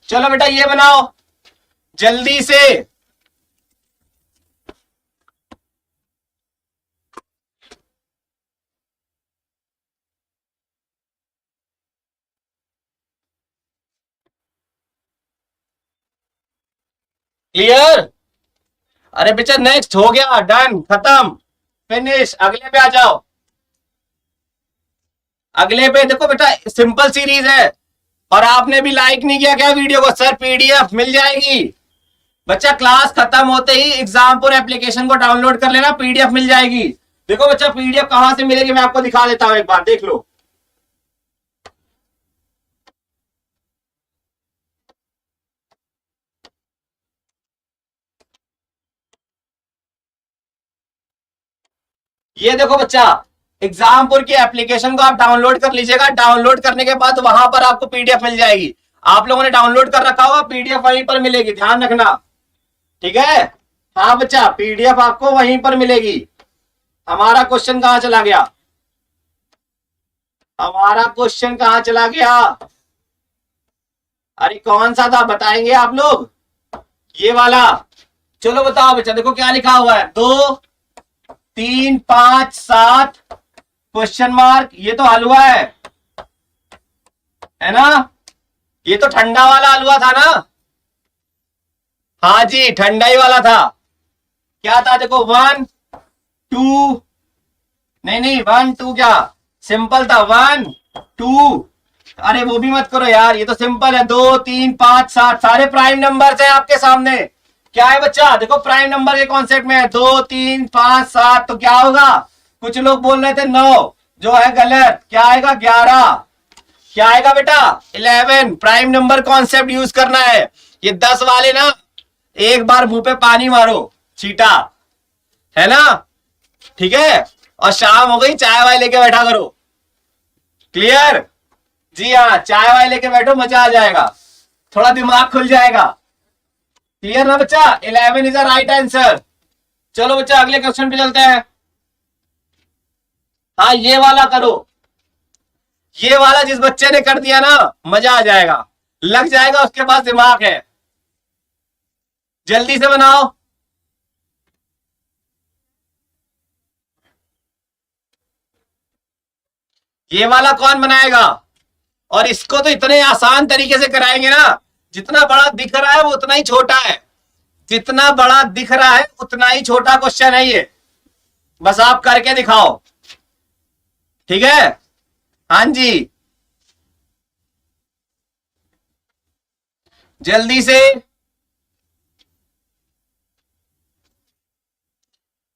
चलो बेटा ये बनाओ जल्दी से। क्लियर? अरे बेटा नेक्स्ट हो गया, डन, खत्म, फिनिश। अगले पे आ जाओ। अगले पे देखो बेटा सिंपल सीरीज है, और आपने भी लाइक नहीं किया क्या वीडियो को? सर पीडीएफ मिल जाएगी। बच्चा क्लास खत्म होते ही एग्जामपुर एप्लीकेशन को डाउनलोड कर लेना, पीडीएफ मिल जाएगी। देखो बच्चा पीडीएफ कहां से मिलेगी मैं आपको दिखा देता हूं, एक बार देख लो। ये देखो बच्चा, एग्जामपुर की एप्लीकेशन को आप डाउनलोड कर लीजिएगा। डाउनलोड करने के बाद वहां पर आपको पीडीएफ मिल जाएगी। आप लोगों ने डाउनलोड कर रखा होगा, पीडीएफ वहीं पर मिलेगी, ध्यान रखना, ठीक है? हाँ बच्चा, पीडीएफ आपको वहीं पर मिलेगी। हमारा क्वेश्चन कहां चला गया? हमारा क्वेश्चन कहां चला गया? अरे कौन सा था बताएंगे आप लोग? ये वाला। चलो बताओ बच्चा, देखो क्या लिखा हुआ है, 2 3 5 7 क्वेश्चन मार्क। ये तो हलवा है ना? ये तो ठंडा वाला हलवा था ना? हाँ जी, ठंडा ही वाला था। क्या था देखो, 1 2, नहीं नहीं 1 2 क्या, सिंपल था 1 2। अरे वो भी मत करो यार, ये तो सिंपल है। 2 3 5 7 सारे प्राइम नंबर्स हैं आपके सामने। क्या है बच्चा, देखो प्राइम नंबर के कॉन्सेप्ट में है 2 3 5 7, तो क्या होगा? कुछ लोग बोल रहे थे 9, जो है गलत। क्या आएगा? 11। क्या आएगा बेटा? 11। प्राइम नंबर कॉन्सेप्ट यूज करना है। ये 10 वाले ना, एक बार मुंह पे पानी मारो, चीटा, है ना? ठीक है। और शाम हो गई, चाय वाय लेके बैठा करो। क्लियर? जी हाँ, चाय वाय लेके बैठो, मजा आ जाएगा, थोड़ा दिमाग खुल जाएगा। क्लियर ना बच्चा? 11 इज द राइट आंसर। चलो बच्चा अगले क्वेश्चन पे चलते हैं। हाँ ये वाला करो। ये वाला जिस बच्चे ने कर दिया ना, मजा आ जाएगा, लग जाएगा, उसके पास दिमाग है। जल्दी से बनाओ। ये वाला कौन बनाएगा? और इसको तो इतने आसान तरीके से कराएंगे ना, जितना बड़ा दिख रहा है वो उतना ही छोटा है। जितना बड़ा दिख रहा है उतना ही छोटा क्वेश्चन है ये। बस आप करके दिखाओ। ठीक है? हाँ जी, जल्दी से।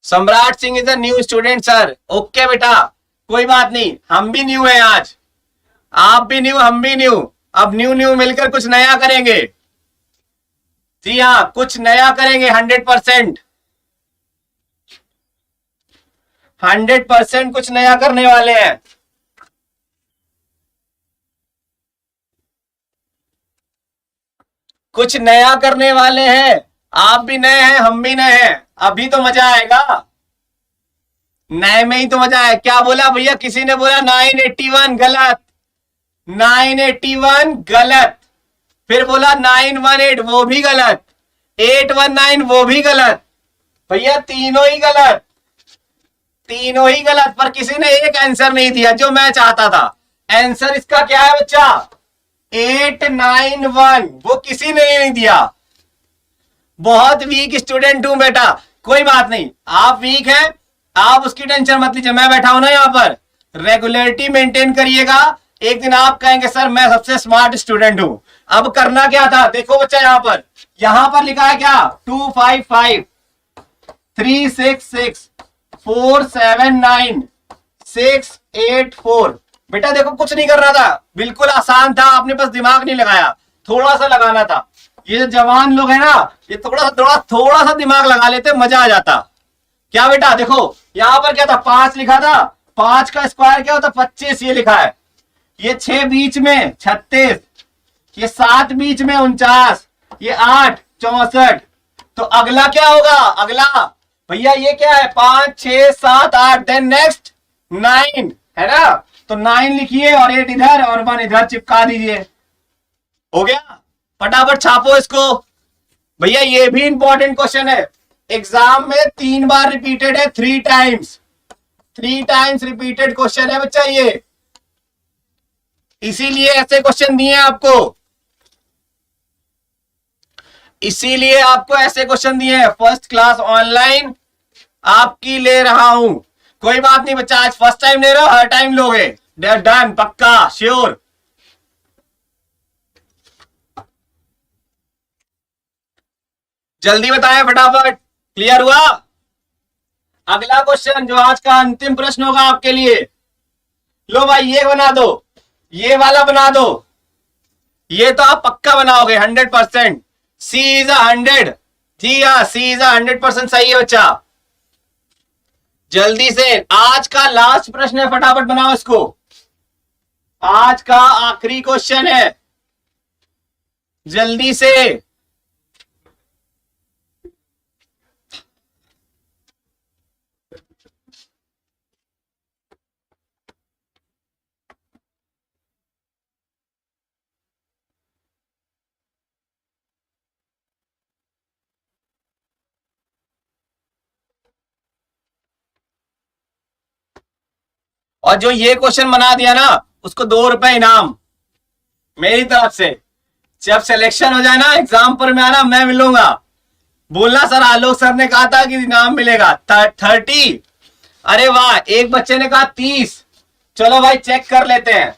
सम्राट Singh is a new student sir. Okay बेटा, कोई बात नहीं, हम भी न्यू हैं आज। आप भी न्यू, हम भी न्यू। अब न्यू न्यू मिलकर कुछ नया करेंगे। जी हाँ, कुछ नया करेंगे। 100%, 100% कुछ नया करने वाले हैं। कुछ नया करने वाले हैं। आप भी नए हैं, हम भी नए हैं, अभी तो मजा आएगा। नए में ही तो मजा है। क्या बोला भैया? किसी ने बोला 981, गलत। 981 गलत। फिर बोला 918, वो भी गलत। 819, वो भी गलत। भैया तीनों ही गलत, तीनों ही गलत। पर किसी ने एक आंसर नहीं दिया जो मैं चाहता था। आंसर इसका क्या है बच्चा? 891। वो किसी ने नहीं दिया। बहुत वीक स्टूडेंट हूं बेटा। कोई बात नहीं, आप वीक हैं, आप उसकी टेंशन मत लीजिए, मैं बैठा हूं ना यहाँ पर। रेगुलरिटी मेंटेन करिएगा, एक दिन आप कहेंगे सर मैं सबसे स्मार्ट स्टूडेंट हूं। अब करना क्या था देखो बच्चा, यहां पर लिखा है क्या? 255 366 479 684। बेटा देखो कुछ नहीं कर रहा था, बिल्कुल आसान था, आपने बस दिमाग नहीं लगाया, थोड़ा सा लगाना था। ये जो जवान लोग हैं ना, ये थोड़ा सा दिमाग लगा लेते, मजा आ जाता। क्या बेटा देखो, यहां पर क्या था? 5 लिखा था, 5 का स्क्वायर क्या होता? 25, ये लिखा है। ये 6 बीच में 36, ये 7 बीच में 49, ये 8 64। तो अगला क्या होगा? अगला भैया ये क्या है? 5 6 7 8, देन नेक्स्ट 9, है ना? तो 9 लिखिए और 8 इधर और 1 इधर चिपका दीजिए। हो गया? फटाफट छापो इसको। भैया ये भी इंपॉर्टेंट क्वेश्चन है, एग्जाम में 3 बार रिपीटेड है, 3 टाइम्स, 3 टाइम्स रिपीटेड क्वेश्चन है बच्चा ये, इसीलिए ऐसे क्वेश्चन दिए आपको, इसीलिए आपको ऐसे क्वेश्चन दिए हैं। फर्स्ट क्लास ऑनलाइन आपकी ले रहा हूं। कोई बात नहीं बच्चा, आज फर्स्ट टाइम ले रहे हो, हर टाइम लोगे। डन, पक्का, श्योर। जल्दी बताएं फटाफट। क्लियर हुआ? अगला क्वेश्चन जो आज का अंतिम प्रश्न होगा आपके लिए। लो भाई ये बना दो, ये वाला बना दो, ये तो आप पक्का बनाओगे 100%। सी इज 100। जी हाँ, सी इज 100% सही है बच्चा। जल्दी से, आज का लास्ट प्रश्न है, फटाफट बनाओ इसको। आज का आखिरी क्वेश्चन है, जल्दी से। और जो ये क्वेश्चन बना दिया ना उसको 2 रुपए इनाम मेरी तरफ से। जब सिलेक्शन हो जाए ना एग्जाम पर में आना, मैं मिलूंगा। बोलना सर आलोक सर ने कहा था कि इनाम मिलेगा 30। अरे वाह, एक बच्चे ने कहा 30। चलो भाई चेक कर लेते हैं,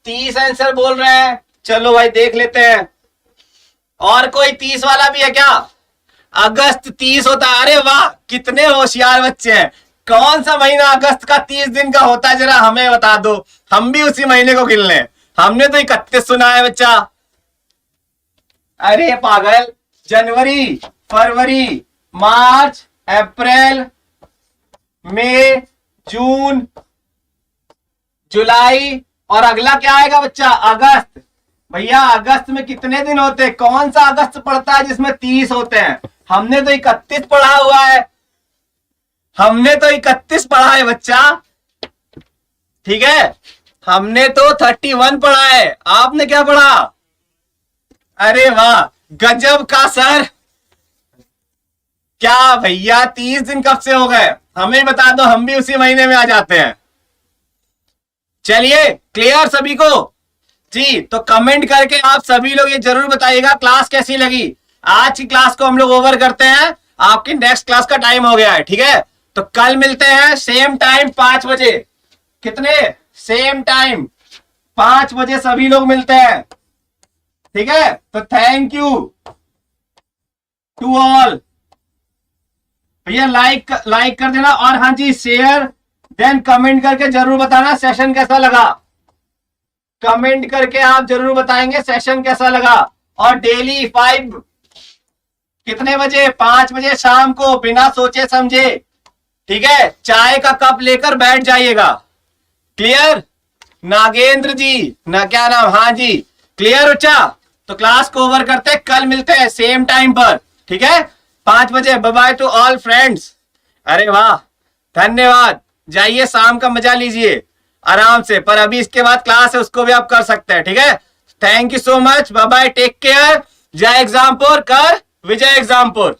30 आंसर बोल रहे हैं। चलो भाई देख लेते हैं, और कोई 30 वाला भी है क्या? अगस्त 30 होता है। अरे वाह, कितने होशियार बच्चे हैं। कौन सा महीना अगस्त का 30 दिन का होता है, जरा हमें बता दो, हम भी उसी महीने को गिन लें। हमने तो 31 सुना है बच्चा। अरे पागल, जनवरी, फरवरी, मार्च, अप्रैल, मई, जून, जुलाई, और अगला क्या आएगा बच्चा? अगस्त। भैया अगस्त में कितने दिन होते हैं? कौन सा अगस्त पड़ता है जिसमें 30 होते हैं? हमने तो 31 पढ़ा हुआ है, हमने तो 31 पढ़ा है बच्चा। ठीक है, हमने तो 31 पढ़ा है। आपने क्या पढ़ा? अरे वाह, गजब का सर। क्या भैया 30 दिन कब से हो गए? हमें बता दो, हम भी उसी महीने में आ जाते हैं। चलिए, क्लियर सभी को जी? तो कमेंट करके आप सभी लोग ये जरूर बताइएगा क्लास कैसी लगी। आज की क्लास को हम लोग ओवर करते हैं, आपकी नेक्स्ट क्लास का टाइम हो गया है। ठीक है, तो कल मिलते हैं सेम टाइम 5 बजे। कितने? सेम टाइम 5 बजे सभी लोग मिलते हैं। ठीक है, तो थैंक यू टू ऑल। भैया लाइक कर देना, और हाँ जी शेयर, देन कमेंट करके जरूर बताना सेशन कैसा लगा। कमेंट करके आप जरूर बताएंगे सेशन कैसा लगा। और डेली 5 कितने बजे? 5 बजे शाम को, बिना सोचे समझे। ठीक है, चाय का कप लेकर बैठ जाइएगा। क्लियर? नागेंद्र जी ना, क्या नाम? हाँ जी, क्लियर बच्चा? तो क्लास को ओवर करते हैं, कल मिलते हैं सेम टाइम पर। ठीक है, 5 बजे। Bye bye to all friends. अरे वाह, धन्यवाद। जाइए शाम का मजा लीजिए आराम से, पर अभी इसके बाद क्लास है उसको भी आप कर सकते हैं। ठीक है, thank you so much, bye bye, take care. जय एग्जामपुर कर, विजय एग्जामपुर।